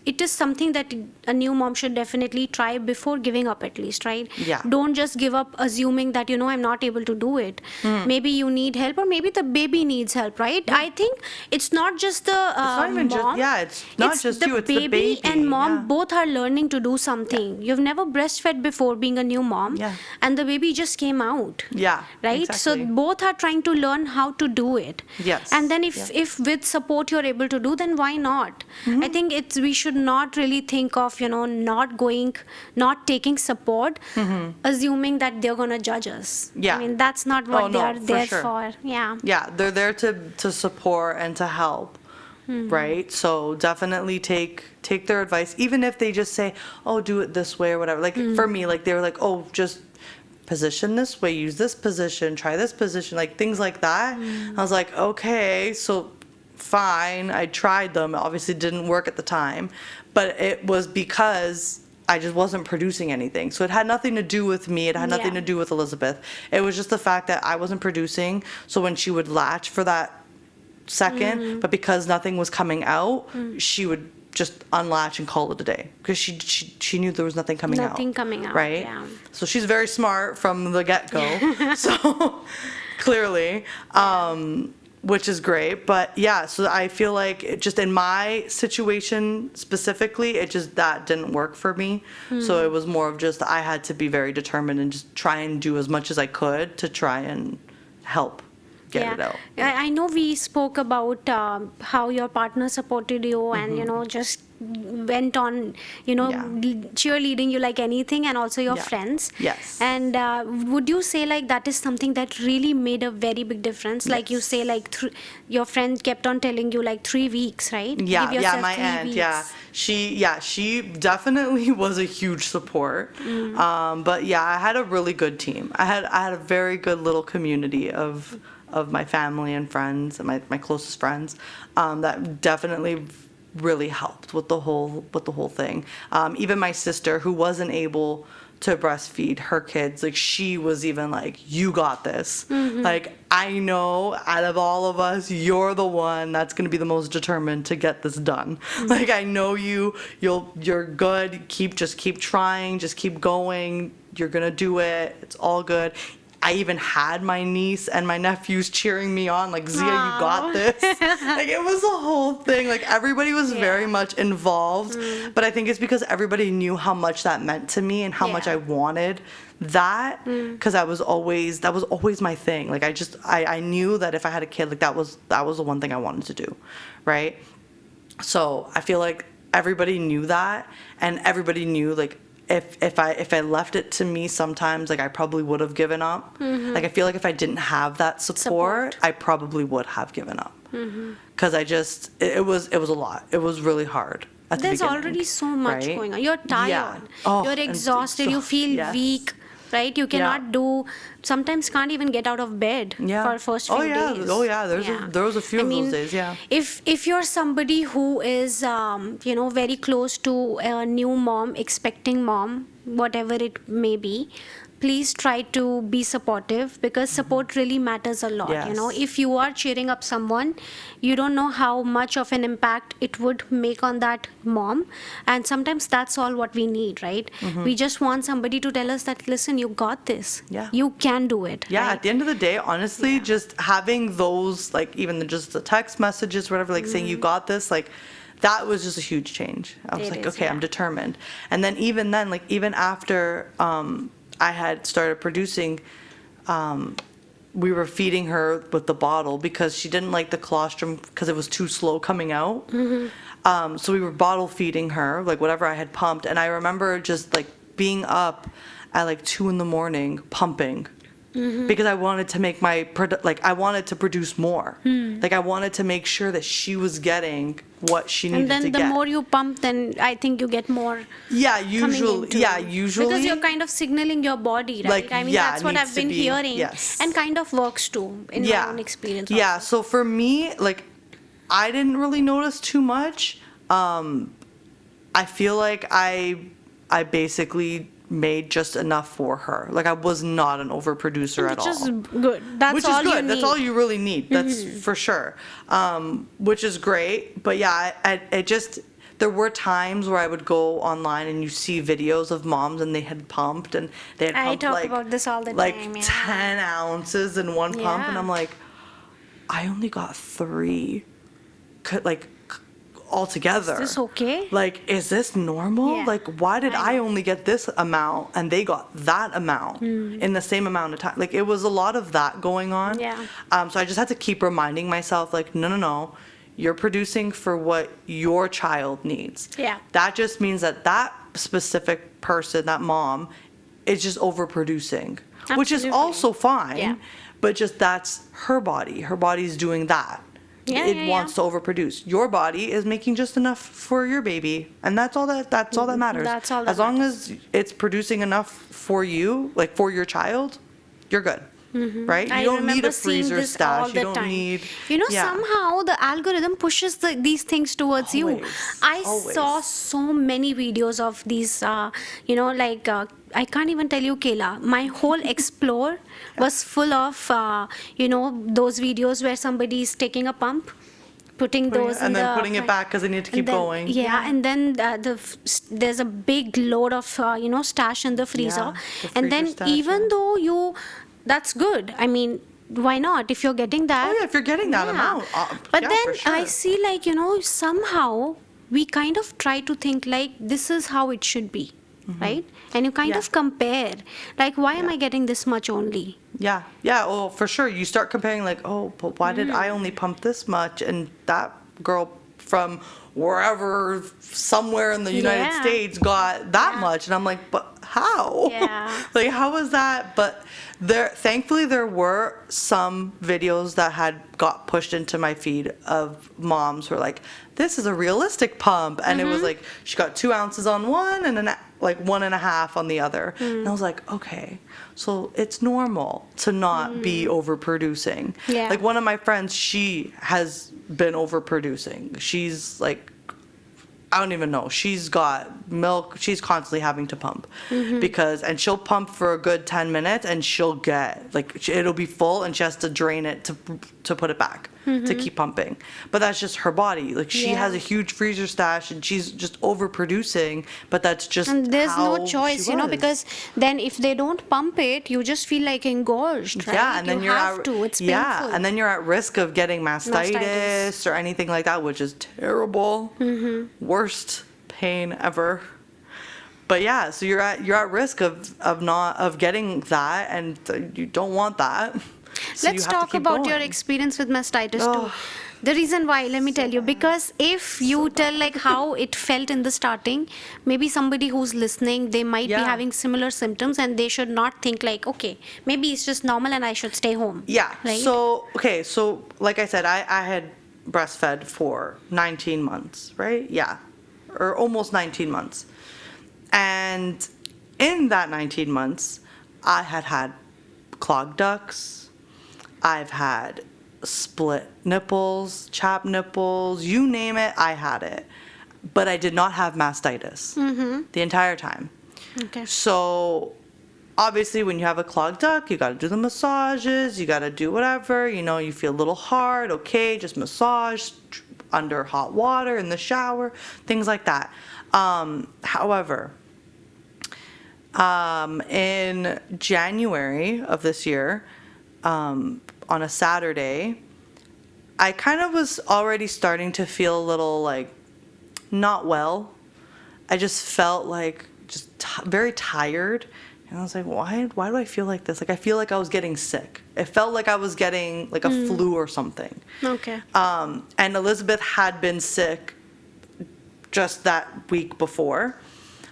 it is something that a new mom should definitely try before giving up, at least, right? Yeah. Don't just give up assuming that, I'm not able to do it. Maybe you need help, or maybe the baby needs help, right? I think it's not just the not even mom. it's not just you, it's the baby. And mom, Yeah. both are learning to do something. You've never breastfed before being a new mom, Yeah. and the baby just came out. Yeah, Right? exactly. So both are trying to learn how to do it. Yes. And then if with support you're able to do, then why not? I think we should not really think of, not taking support, assuming that they're going to judge us. Yeah. I mean, that's not what they are for there sure. for. Yeah. Yeah, they're there to support and to help. Right? So definitely take their advice, even if they just say, oh, do it this way or whatever. Like for me, like they were like, oh, just position this way, use this position, try this position, like things like that. I was like, okay, so fine. I tried them. It obviously didn't work at the time, but it was because I just wasn't producing anything. So it had nothing to do with me. It had nothing to do with Elizabeth. It was just the fact that I wasn't producing. So when she would latch for that second, but because nothing was coming out, she would just unlatch and call it a day because she knew there was nothing coming out. Nothing coming out, right? yeah. So she's very smart from the get-go. So clearly, which is great. But yeah, so I feel like just in my situation specifically, that didn't work for me. So it was more of just I had to be very determined and just try and do as much as I could to try and help get it out. I know we spoke about how your partner supported you and, just went on, cheerleading you like anything, and also your friends. Yes. And would you say like that is something that really made a very big difference? Like you say, like your friend kept on telling you like 3 weeks, right? Yeah, Give yourself my 3 aunt, weeks. she definitely was a huge support. But yeah, I had a really good team. I had a very good little community of my family and friends and my closest friends that definitely really helped with the whole thing. Even my sister, who wasn't able to breastfeed her kids, like she was even like, you got this. Like, I know out of all of us, you're the one that's going to be the most determined to get this done. Like, I know you're good. Just keep trying, just keep going. You're going to do it. It's all good. I even had my niece and my nephews cheering me on, like, Zia, you got this. Like, it was a whole thing. Like, everybody was very much involved. But I think it's because everybody knew how much that meant to me and how much I wanted that. Because that was always my thing. Like, I knew that if I had a kid, like, that was the one thing I wanted to do, right? So I feel like everybody knew that, and everybody knew, like, if I left it to me sometimes, like, I probably would have given up. Like, I feel like if I didn't have that support. I probably would have given up. Because it was a lot. It was really hard at the There's beginning, already so much right? going on. You're tired. You're exhausted. You feel weak, right? You cannot sometimes can't even get out of bed for first few days. There was a few of those days, If you're somebody who is, very close to a new mom, expecting mom, whatever it may be, please try to be supportive, because support really matters a lot. Yes. If you are cheering up someone, you don't know how much of an impact it would make on that mom, and sometimes that's all what we need, right? We just want somebody to tell us that, listen, you got this. You can do it. At the end of the day, honestly, just having those, like, even just the text messages, whatever, like, saying you got this, like, that was just a huge change. I was okay, I'm determined. And then even then, like, even after I had started producing, we were feeding her with the bottle because she didn't like the colostrum because it was too slow coming out. So we were bottle feeding her, like, whatever I had pumped. And I remember just, like, being up at like 2 a.m. pumping. Because I wanted to make I wanted to produce more. Like, I wanted to make sure that she was getting what she needed to get. And then the more you pump, then I think you get more. Usually. Because you're kind of signaling your body, right? Like, I mean, that's what I've been hearing. Yes. And kind of works too, in my own experience. Yeah, also. so for me, like, I didn't really notice too much. I feel like I basically made just enough for her. Like, I was not an overproducer at all. Which is good. That's all you need. That's all you really need. That's for sure. Which is great. But yeah, it just, there were times where I would go online and you see videos of moms and they had pumped and they had I pumped talk like about this all the like time. Yeah. 10 ounces in one pump, and Yeah. I'm like, I only got 3, like altogether. Is this okay? Like, is this normal? Yeah. Like, why did I I know. only get this amount and they got that amount in the same amount of time? Like, it was a lot of that going on. Yeah. So I just had to keep reminding myself, like, no. You're producing for what your child needs. Yeah. That just means that that specific person, that mom, is just overproducing, which is Absolutely. also fine. Yeah. But just that's her body. Her body's doing that. Yeah, It yeah, wants to overproduce. Your body is making just enough for your baby, and that's all that matters. That's all that as long as it's producing enough for you, like for your child, you're good. Right? You I don't need remember a seeing freezer this stash. all You the don't time. need You know, yeah. somehow the algorithm pushes these things towards you. Always, I always. saw so many videos of these, like, I can't even tell you, Kayla. My whole explore was full of, those videos where somebody is taking a pump, putting those in and then the putting it back because they need to keep and then- going. Yeah, and then there's a big load of stash in the freezer, the and then freezer stash, even yeah. though that's good. I mean, why not if you're getting that? Oh yeah, if you're getting that amount. But yeah, then for sure. I see, like, somehow we kind of try to think like this is how it should be, right? And you kind Yeah. of compare, like, why am I getting this much only? Yeah, well, for sure. You start comparing, like, oh, but why did I only pump this much? And that girl from wherever, somewhere in the United Yeah. States got that Yeah. much. And I'm like, but how? Yeah. Like, how was that? But thankfully, there were some videos that had got pushed into my feed of moms who were like, this is a realistic pump. And it was like, she got 2 ounces on one and then like 1.5 on the other. And I was like, okay, so it's normal to not be overproducing. Yeah. Like one of my friends, she has been overproducing. She's like, I don't even know. She's got milk. She's constantly having to pump and she'll pump for a good 10 minutes and she'll get like, it'll be full and she has to drain it to put it back to keep pumping. But that's just her body. Like she has a huge freezer stash and she's just overproducing, but that's just And there's how no choice, she was. because then if they don't pump it, you just feel like engorged, right? Yeah, and then you have to. It's painful. and then you're at risk of getting mastitis, Mastitis. or anything like that, which is terrible. Worst pain ever. But yeah, so you're at risk of getting that, and you don't want that. So you Let's have to talk keep about your going. experience with mastitis Oh. too. The reason why, let me tell you, because if you tell like how it felt in the starting, maybe somebody who's listening, they might be Yeah. having similar symptoms and they should not think like, okay, maybe it's just normal and I should stay home. Yeah. Right? So like I said, I had breastfed for 19 months, right? Yeah. Or almost 19 months. And in that 19 months, I had clogged ducts. I've had split nipples, chapped nipples, you name it, I had it. But I did not have mastitis the entire time. Okay. So obviously when you have a clogged duct, you got to do the massages, you got to do whatever, you feel a little hard, okay, just massage under hot water in the shower, things like that. However, in January of this year, on a Saturday, I kind of was already starting to feel a little like not well. I just felt like just very tired. And I was like, why do I feel like this? Like, I feel like I was getting sick. It felt like I was getting like a flu or something. Okay. And Elizabeth had been sick just that week before.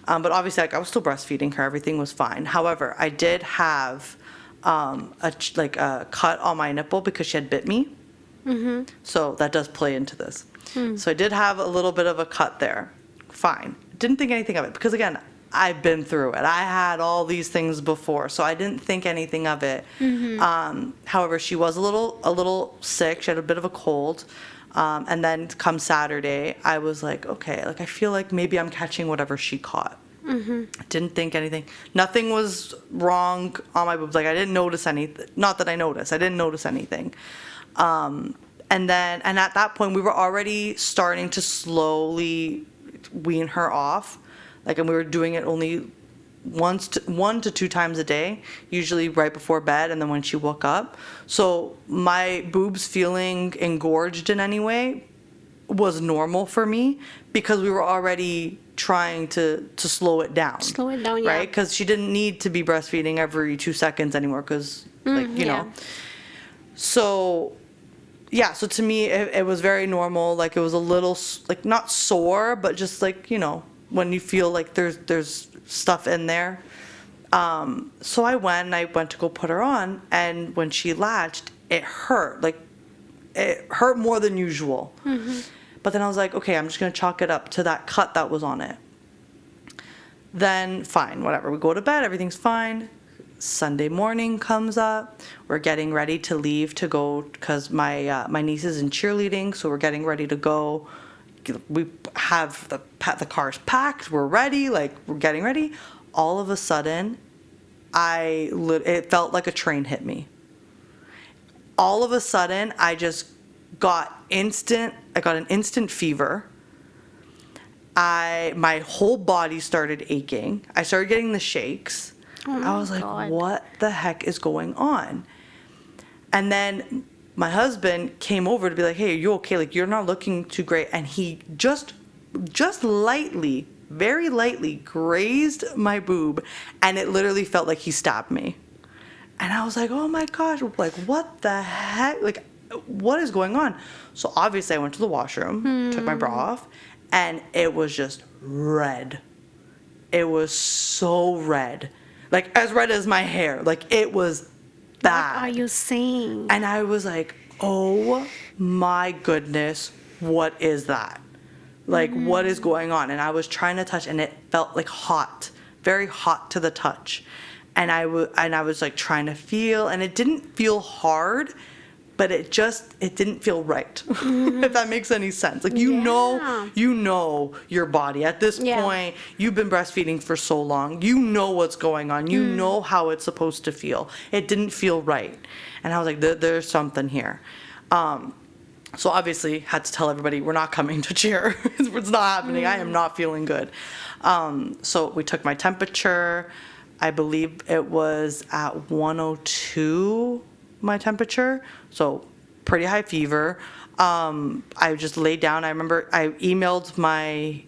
But obviously, like, I was still breastfeeding her. Everything was fine. However, I did have a cut on my nipple because she had bit me. So that does play into this. So I did have a little bit of a cut there. Fine. Didn't think anything of it because, again, I've been through it. I had all these things before, so I didn't think anything of it. However, she was a little sick. She had a bit of a cold. And then come Saturday, I was like, okay, like I feel like maybe I'm catching whatever she caught. Didn't think anything. Nothing was wrong on my boobs. Like I didn't notice anything. Not that I noticed. I didn't notice anything. And at that point, we were already starting to slowly wean her off. Like, and we were doing it only 1 to 2 times a day, usually right before bed and then when she woke up. So my boobs feeling engorged in any way was normal for me because we were already trying to slow it down. Slow it down, yeah. Right? Because she didn't need to be breastfeeding every 2 seconds anymore because, you know. So, yeah, so to me, it was very normal. Like, it was a little, like, not sore, but just, like, you know, when you feel like there's stuff in there. So I went to go put her on, and when she latched, it hurt. Like, it hurt more than usual. But then I was like, okay, I'm just going to chalk it up to that cut that was on it. Then, fine, whatever. We go to bed, everything's fine. Sunday morning comes up. We're getting ready to leave to go because my niece is in cheerleading, so we're getting ready to go. We have the cars packed. We're ready. Like, we're getting ready. All of a sudden, it felt like a train hit me. All of a sudden, I got an instant fever. My whole body started aching. I started getting the shakes. I was like, God. What the heck is going on? And then my husband came over to be like, hey, are you okay? Like, you're not looking too great. And he just lightly, very lightly grazed my boob, and it literally felt like he stabbed me. And I was like, oh my gosh, like, what the heck? Like, what is going on? So obviously I went to the washroom, took my bra off, and it was just red. It was so red. Like, as red as my hair. Like, it was bad. What are you saying? And I was like, oh my goodness, what is that? Like, what is going on? And I was trying to touch, and it felt like hot, very hot to the touch. And I was like trying to feel, and it didn't feel hard, but it didn't feel right. If that makes any sense. Like, you know your body. At this point, you've been breastfeeding for so long. You know what's going on. You know how it's supposed to feel. It didn't feel right. And I was like, there's something here. So obviously had to tell everybody, we're not coming to cheer. It's not happening. I am not feeling good. So we took my temperature. I believe it was at 102, my temperature. So pretty high fever. I just laid down. I remember I emailed my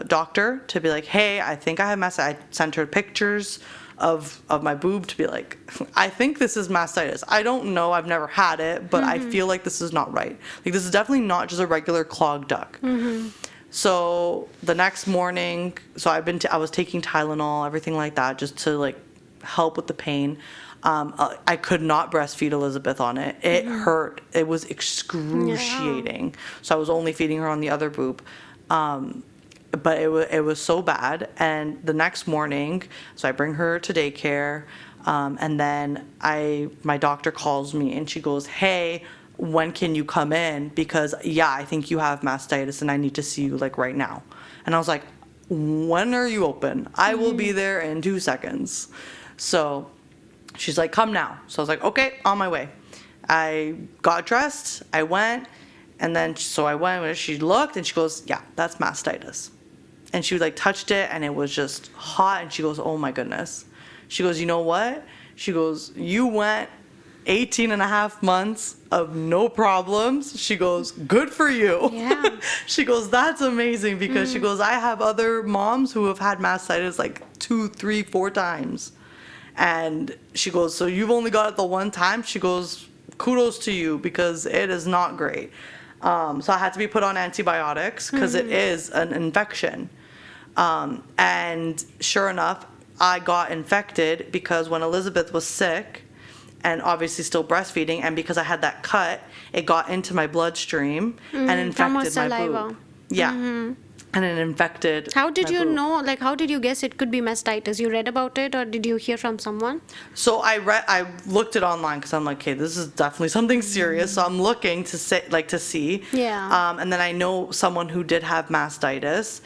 doctor to be like, hey, I think I have mastitis. I sent her pictures of my boob to be like, I think this is mastitis. I don't know. I've never had it, but I feel like this is not right. Like, this is definitely not just a regular clogged duct. So the next morning, I was taking Tylenol, everything like that, just to like help with the pain. I could not breastfeed Elizabeth on it. It hurt. It was excruciating. So I was only feeding her on the other boob. But it was so bad. And the next morning, so I bring her to daycare, and then my doctor calls me and she goes, hey, when can you come in? Because I think you have mastitis and I need to see you like right now. And I was like, when are you open? I will be there in 2 seconds. So she's like, come now. So I was like, okay, on my way. I got dressed, I went, and then I went, she looked and she goes, yeah, that's mastitis. And she like touched it and it was just hot, and she goes, oh my goodness. She goes, you know what? She goes, you went 18 and a half months of no problems. She goes, good for you. Yeah. She goes, that's amazing, because she goes, I have other moms who have had mastitis like 2, 3, 4 times. And she goes, so you've only got it the one time? She goes, kudos to you, because it is not great. So I had to be put on antibiotics because it is an infection. And sure enough, I got infected because when Elizabeth was sick and obviously still breastfeeding, and because I had that cut, it got into my bloodstream and infected my boob. Yeah. And it infected. How did you boob. know, like, how did you guess it could be mastitis? You read about it, or did you hear from someone? So I looked it online because I'm like, okay, this is definitely something serious. So I'm looking to see. Yeah. And then I know someone who did have mastitis.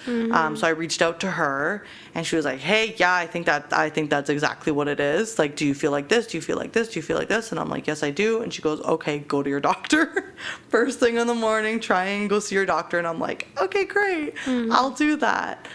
So I reached out to her, and she was like, hey, yeah, I think that's exactly what it is. Like, do you feel like this? Do you feel like this? Do you feel like this? And I'm like, yes, I do. And she goes, okay, go to your doctor. First thing in the morning, try and go see your doctor. And I'm like, okay, great. I'll do that.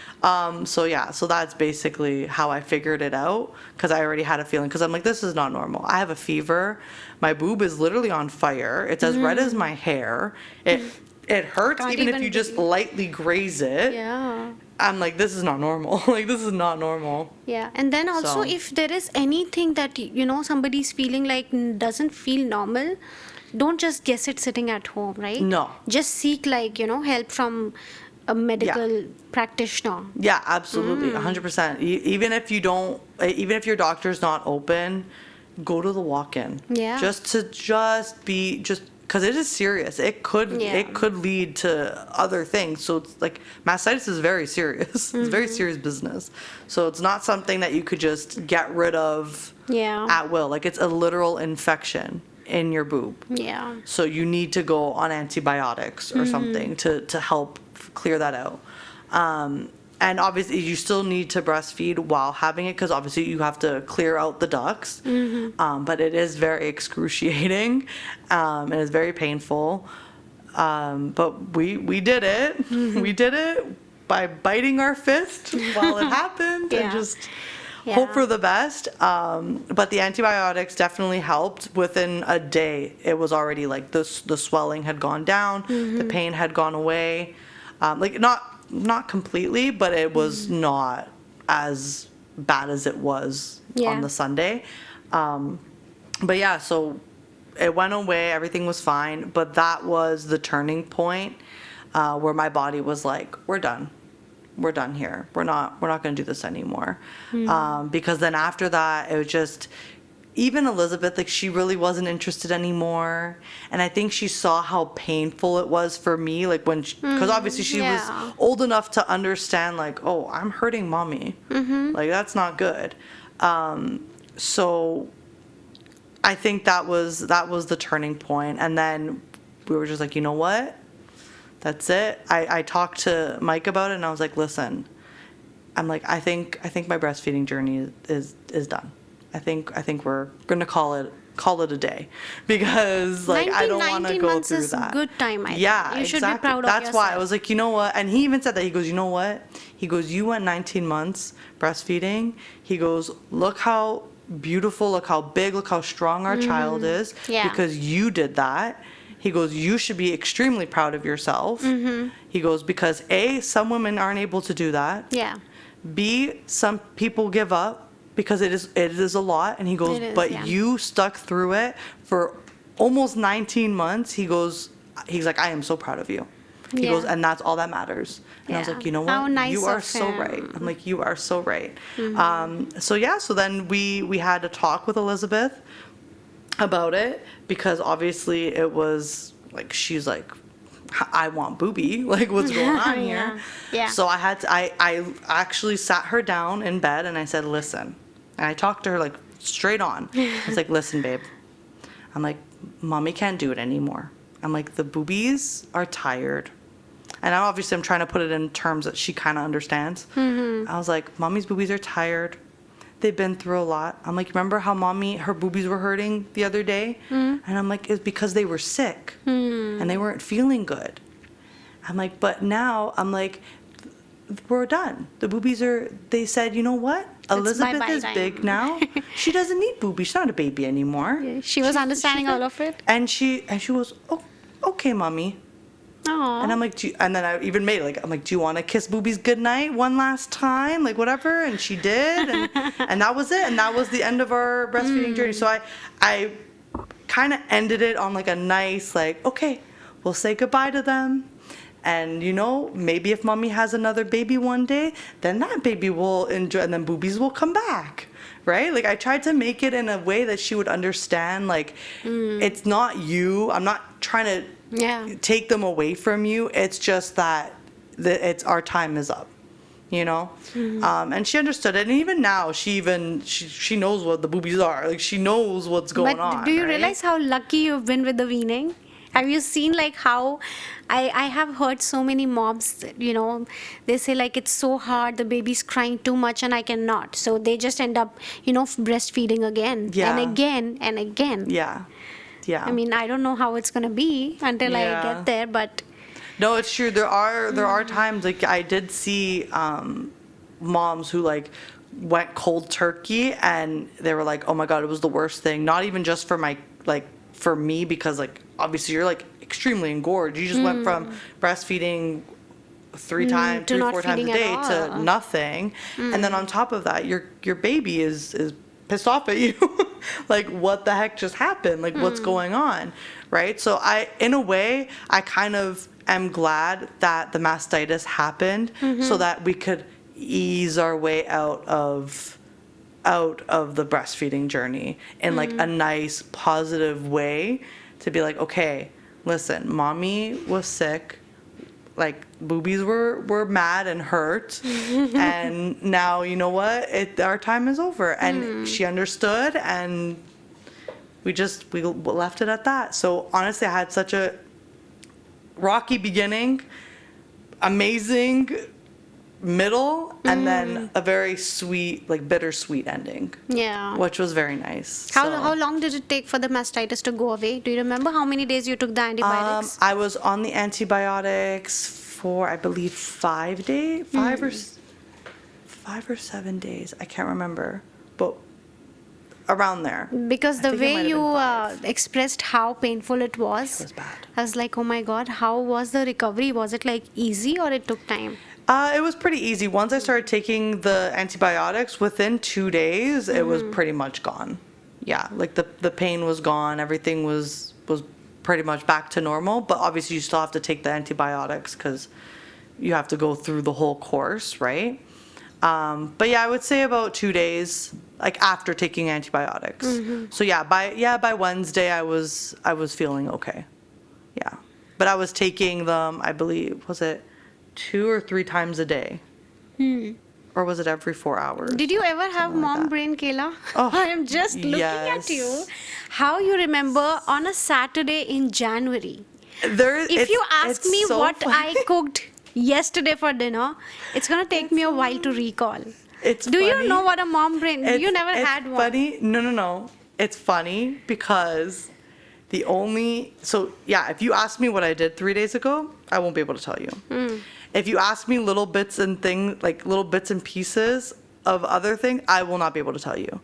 So that's basically how I figured it out, because I already had a feeling, because I'm like, this is not normal. I have a fever. My boob is literally on fire. It's as red as my hair. It hurts Can't even if even you just breathe. lightly graze it. Yeah. I'm like, this is not normal. Like, this is not normal. Yeah, and then also So- if there is anything that somebody's feeling like doesn't feel normal, don't just guess it sitting at home, right? No. Just seek help from a medical practitioner. Yeah, absolutely, 100%. Even if you don't, even if your doctor's not open, go to the walk-in. Yeah. Just because it is serious. It could lead to other things. So it's like mastitis is very serious. It's very serious business. So it's not something that you could just get rid of at will. Like, it's a literal infection in your boob. Yeah. So you need to go on antibiotics or something to help clear that out. And obviously you still need to breastfeed while having it, because obviously you have to clear out the ducts. But it is very excruciating, and it's very painful. But we did it. We did it by biting our fist while it happened and just hope for the best. But the antibiotics definitely helped. Within a day, it was already like the swelling had gone down, the pain had gone away. Like, not completely, but it was not as bad as it was on the Sunday. But yeah, so it went away, everything was fine, but that was the turning point where my body was like, we're done here. We're not going to do this anymore. Because then after that, it was just, even Elizabeth, like, she really wasn't interested anymore. And I think she saw how painful it was for me, like, when, because obviously she was old enough to understand, like, oh, I'm hurting mommy. Like, that's not good. So I think that was the turning point. And then we were just like, you know what? That's it. I talked to Mike about it, and I was like, listen, I'm like, I think my breastfeeding journey is done. I think we're gonna call it a day, because like I don't want to go through that. Good time. I think. Yeah, You should exactly. be proud of That's yourself. why I was like, you know what? And he even said that. He goes, you know what? He goes, you went 19 months breastfeeding. He goes, look how beautiful, look how big, look how strong our child is, because you did that. He goes, you should be extremely proud of yourself. He goes, because A, some women aren't able to do that. Yeah. B, some people give up because it is a lot. And he goes, you stuck through it for almost 19 months. He's like, I am so proud of you. He goes, and that's all that matters. And I was like, you know what? How nice you are of so him. right. I'm like, you are so right. So then we had a talk with Elizabeth about it, because obviously it was like, she's like, I want booby, like, what's going on here? Yeah. So I actually sat her down in bed, and I said, listen, and I talked to her like straight on. I was like, listen, babe, I'm like, mommy can't do it anymore. I'm like, the boobies are tired. And I'm trying to put it in terms that she kind of understands. I was like, mommy's boobies are tired. They've been through a lot. I'm like, remember how mommy, her boobies were hurting the other day? And I'm like, it's because they were sick and they weren't feeling good. I'm like, but now, I'm like, we're done. The boobies they said, you know what? Elizabeth bye-bye is time. big now. She doesn't need boobies. She's not a baby anymore. She was understanding all of it. And she was, oh, okay, mommy. Aww. And I'm like, and then I even made it, I'm like, do you want to kiss boobies goodnight one last time? Like, whatever. And she did. And that was it. And that was the end of our breastfeeding journey. So I kind of ended it on like a nice, like, okay, we'll say goodbye to them. And, maybe if mommy has another baby one day, then that baby will enjoy, and then boobies will come back. Right? Like, I tried to make it in a way that she would understand, like, it's not you. I'm not trying to take them away from you. It's just that it's our time is up, and she understood it. And even now, she knows what the boobies are. Like, she knows what's going on. But do you right? realize how lucky you've been with the weaning? Have you seen like how I have heard so many moms, they say like it's so hard, the baby's crying too much and I cannot. So they just end up, breastfeeding again and again and again. Yeah. I mean, I don't know how it's going to be until I get there, but No, it's true. There are times, like, I did see moms who, like, went cold turkey, and they were like, oh my God, it was the worst thing. Not even just for for me, because, like, obviously you're, like, extremely engorged. You just went from breastfeeding three, four times a day to nothing. And then on top of that, your baby is pissed off at you. Like, what the heck just happened? Like, what's going on? Right? So in a way, I kind of am glad that the mastitis happened, so that we could ease our way out of the breastfeeding journey in, like, a nice, positive way, to be like, okay, listen, mommy was sick, like, boobies were mad and hurt, and now, you know what, our time is over. And she understood, and we left it at that. So honestly, I had such a rocky beginning, amazing middle, and then a very sweet, like, bittersweet ending. Yeah. Which was very nice. How long did it take for the mastitis to go away? Do you remember how many days you took the antibiotics? I was on the antibiotics for, I believe, 5 days, 5 or 7 days. I can't remember, but around there. Because the way you expressed how painful it was, It was bad. I was like, oh my God, how was the recovery? Was it, like, easy, or it took time? It was pretty easy. Once I started taking the antibiotics, within 2 days, it was pretty much gone. Yeah, like, the pain was gone. Everything was pretty much back to normal. But obviously, you still have to take the antibiotics, because you have to go through the whole course, right? But yeah, I would say about 2 days, like, after taking antibiotics. So yeah, by Wednesday, I was feeling okay. Yeah, but I was taking them, I believe, was it 2 or 3 times a day? Or was it every 4 hours? Did you ever have Something like mom that. brain, Kayla? Oh, I am just looking at yes. you. How you remember on a Saturday in January? If you ask me so what funny. I cooked yesterday for dinner, it's going to take me a while to recall. It's Do you funny. know what a mom brain? You never it's had one. Funny. No. It's funny because if you ask me what I did 3 days ago, I won't be able to tell you. If you ask me little bits and things, like little bits and pieces of other things, I will not be able to tell you.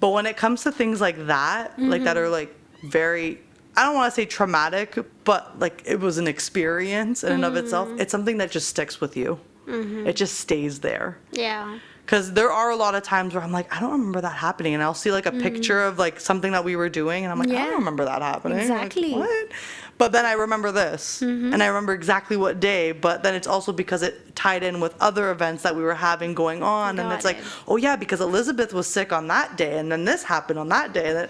But when it comes to things like that, like that are, like, very, I don't want to say traumatic, but, like, it was an experience in and of itself. It's something that just sticks with you. It just stays there. Yeah. Because there are a lot of times where I'm like, I don't remember that happening. And I'll see, like, a picture of, like, something that we were doing, and I'm like, I Yeah. don't remember that happening. Exactly. Like, what? But then I remember this, and I remember exactly what day, but then it's also because it tied in with other events that we were having going on. And Got it's like, it. oh yeah, because Elizabeth was sick on that day, and then this happened on that day.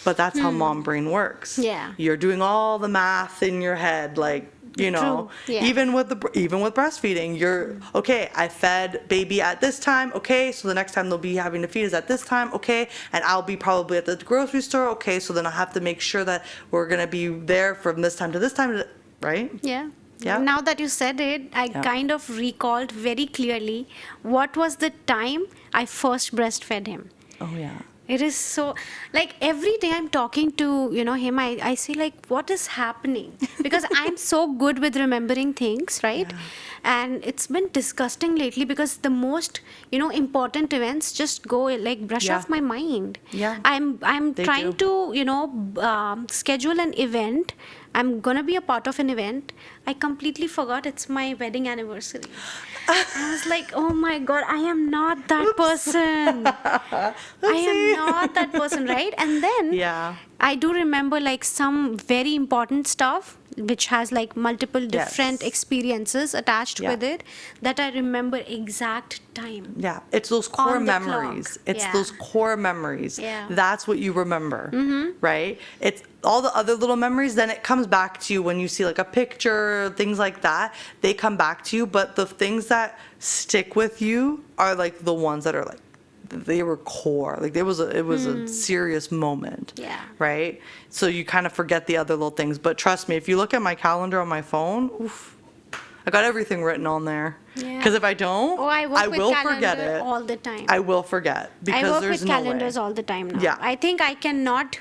But that's how mom brain works. Yeah. You're doing all the math in your head, like, you know, True. Yeah. even with breastfeeding, you're okay. I fed baby at this time. Okay, so the next time they'll be having to feed is at this time. Okay, and I'll be probably at the grocery store. Okay, so then I have to make sure that we're gonna be there from this time to this time, right? Yeah. Yeah. Now that you said it, I kind of recalled very clearly what was the time I first breastfed him. Oh yeah. It is so, like, every day I'm talking to, him, I say, like, what is happening? Because I'm so good with remembering things, right? Yeah. And it's been disgusting lately because the most, important events just go, like, brush Yeah. off my mind. Yeah. I'm They trying do. to, schedule an event. I'm going to be a part of an event. I completely forgot it's my wedding anniversary. I was like, oh my God, I am not that person. I am not that person, right? And then Yeah. I do remember, like, some very important stuff which has, like, multiple different Yes. experiences attached Yeah. with it that I remember exact time. Yeah, it's those core On the memories. clock. It's Yeah. those core memories. Yeah. That's what you remember, right? It's all the other little memories, then it comes back to you when you see, like, a picture, things like that. They come back to you, but the things that stick with you are, like, the ones that are, like, they were core. Like, it was a serious moment. Yeah. Right? So you kind of forget the other little things. But trust me, if you look at my calendar on my phone, oof, I got everything written on there. Yeah. Because if I don't, I work with will calendar forget it. all the time. I will forget because I work there's with no calendars way. all the time now. Yeah. I think I cannot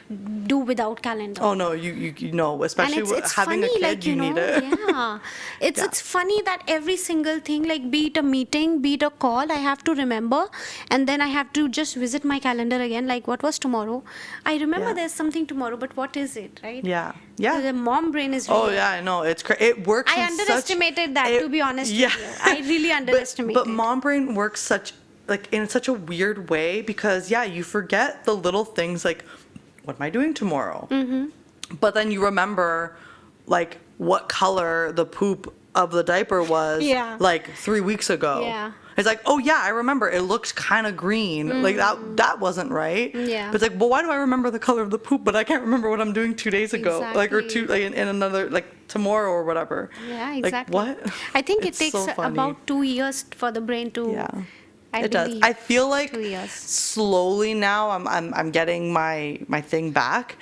do without calendar. Oh no, you know, especially And it's having funny, a kid, like, you need it. yeah. Yeah. It's funny that every single thing, like be it a meeting, be it a call, I have to remember, and then I have to just visit my calendar again, like what was tomorrow. I remember Yeah. there's something tomorrow, but what is it, right? Yeah, yeah. The mom brain is Oh real. yeah, I know. It's it works. I in underestimated that, to be honest yeah. with you. I really underestimated. But mom brain works in such a weird way because yeah, you forget the little things like, what am I doing tomorrow? Mm-hmm. But then you remember, like what color the poop of the diaper was, Yeah. like 3 weeks ago. Yeah. It's like, oh yeah, I remember. It looked kind of green. Like that wasn't right. Yeah. But it's like, well, why do I remember the color of the poop, but I can't remember what I'm doing 2 days ago, like or Exactly. in another tomorrow or whatever. Yeah, Like exactly. what? I think it It's takes so funny. about 2 years for the brain to. Yeah. I It does. believe, I feel like 2 years. slowly now I'm getting my thing back.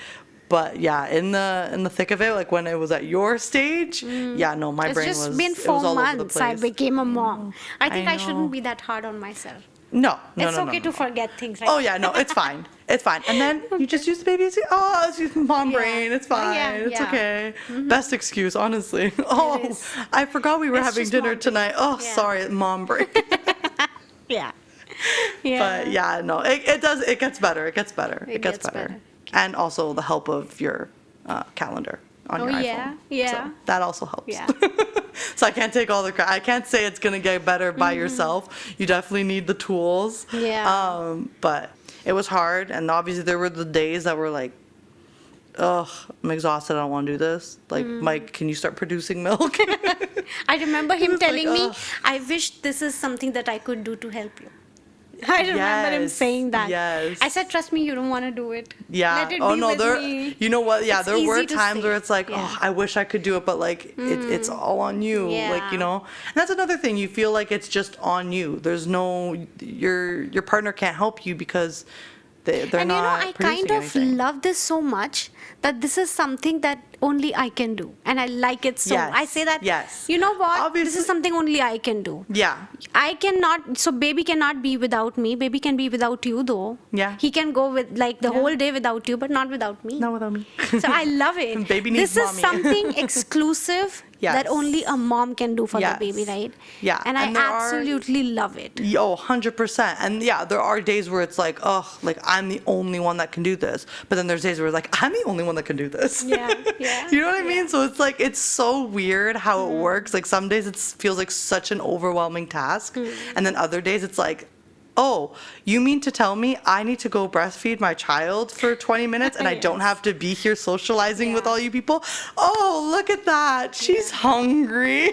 But yeah, in the thick of it, like when it was at your stage, yeah, no, my It's brain just was been it was 4 all over the months I place. became a mom. I think I know. shouldn't be that hard on myself. No, no, It's no, okay no, to no. forget things, right? Oh yeah, no, it's fine. It's fine. And then you just use the baby as it's just mom Yeah. brain. It's Oh, fine. yeah, It's yeah. okay. Best excuse, honestly. Oh, is. I forgot we were It's having just dinner mom brain. tonight. Oh, Yeah. sorry, mom brain. Yeah. Yeah. But yeah, no, it does. It gets better. It gets better. It gets gets better. better. And also the help of your calendar on Oh, your yeah, iPhone. yeah. So that also helps. Yeah. So I can't take all the credit. I can't say it's gonna get better by yourself. You definitely need the tools. Yeah. But it was hard, and obviously there were the days that were like, ugh, I'm exhausted. I don't want to do this. Like, Mike, can you start producing milk? I remember him It's like, telling me, ugh. I wish this is something that I could do to help you. I remember him Yes, saying that. yes. I said, trust me, you don't want to do it. Yeah. Let it Oh be no, with there. me. You know what? Yeah, It's there were easy to times say. where it's like, Yeah. oh, I wish I could do it, but like it's all on you. Like Yeah. and that's another thing. You feel like it's just on you. There's no your partner can't help you because they're And not I producing kind of anything. love this so much that this is something that only I can do. And I like it so. Yes, I say that, yes. you know what? This Obviously- is something only I can do. Yeah. I cannot, so baby cannot be without me. Baby can be without you though. Yeah. He can go with like the whole day without you, but not without me. Not without me. So I love it. Baby needs this is mommy. something exclusive that Yes. only a mom can do for Yes. the baby, right? Yeah, And, and I there are- absolutely love it. Oh, 100%. And yeah, there are days where it's like, oh, like I'm the only one that can do this. But then there's days where it's like, I'm the only one that can do this. Yeah, yeah, You know what I mean? So it's like, it's so weird how it works. Like some days it feels like such an overwhelming task. And then other days it's like, oh, you mean to tell me I need to go breastfeed my child for 20 minutes and I don't Yes. have to be here socializing with Yeah. all you people? Oh, look at that. She's hungry.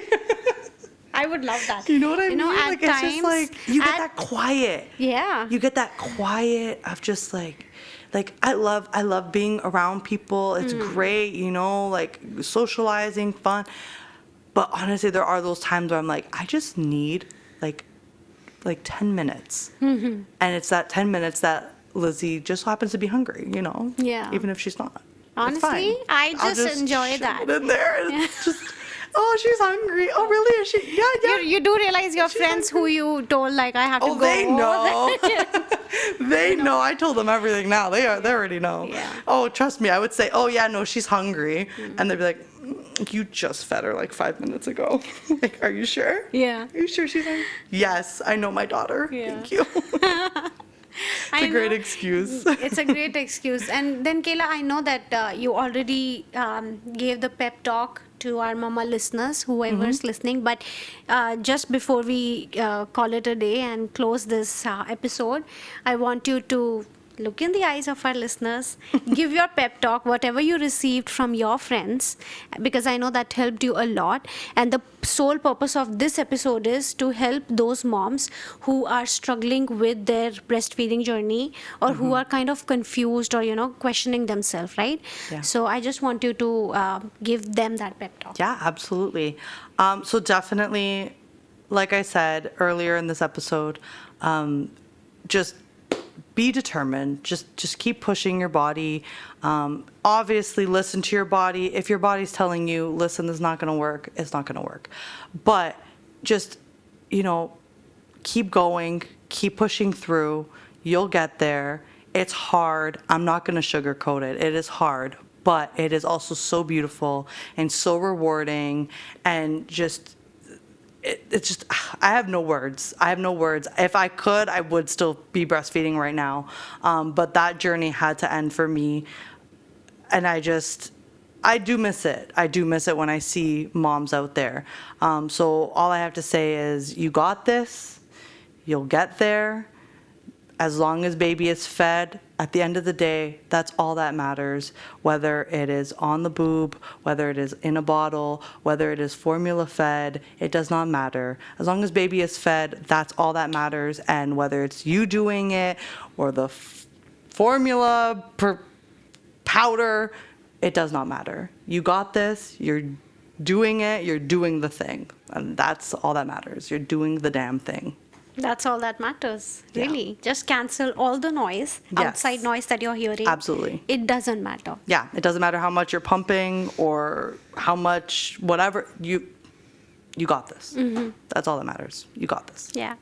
I would love that. You know what I mean? At Like it's just times, like you get that quiet. Yeah. You get that quiet of just like I love being around people. It's great, like socializing, fun. But honestly, there are those times where I'm like, I just need like 10 minutes. And it's that 10 minutes that Lizzie just happens to be hungry, Yeah. even if she's not. It's Honestly, fine. I I'll just enjoy shove that. it in there. and It's just, oh, she's hungry. Oh, really? Is she? Yeah, yeah. You do realize your She's friends who you told like I have to Oh, go. they know. They know. I told them everything now. They already know. Yeah. Oh, trust me. I would say, oh yeah, no, she's hungry, and they'd be like, you just fed her like 5 minutes ago. Like, are you sure? Yeah. Are you sure she's hungry? Yes, I know my daughter. Yeah. Thank you. It's a great excuse. It's a great excuse. And then, Kayla, I know that you already gave the pep talk to our mama listeners, whoever's listening. But just before we call it a day and close this episode, I want you to look in the eyes of our listeners, give your pep talk, whatever you received from your friends, because I know that helped you a lot. And the sole purpose of this episode is to help those moms who are struggling with their breastfeeding journey or who are kind of confused or, questioning themselves, right? Yeah. So I just want you to give them that pep talk. Yeah, absolutely. So definitely, like I said earlier in this episode, just be determined. Just keep pushing your body. Obviously, listen to your body. If your body's telling you, listen, this is not going to work, it's not going to work. But just, keep going, keep pushing through. You'll get there. It's hard. I'm not going to sugarcoat it. It is hard, but it is also so beautiful and so rewarding, and just it's just, I have no words. I have no words. If I could, I would still be breastfeeding right now. But that journey had to end for me. And I do miss it. I do miss it when I see moms out there. So all I have to say is, you got this. You'll get there. As long as baby is fed, at the end of the day, that's all that matters. Whether it is on the boob, whether it is in a bottle, whether it is formula fed, it does not matter. As long as baby is fed, that's all that matters. And whether it's you doing it or the formula powder, it does not matter. You got this, you're doing it, you're doing the thing. And that's all that matters. You're doing the damn thing. That's all that matters, really. Just cancel all the noise, outside noise that you're hearing. Absolutely. It doesn't matter. Yeah, it doesn't matter how much you're pumping or how much, whatever, you got this. That's all that matters. You got this. Yeah.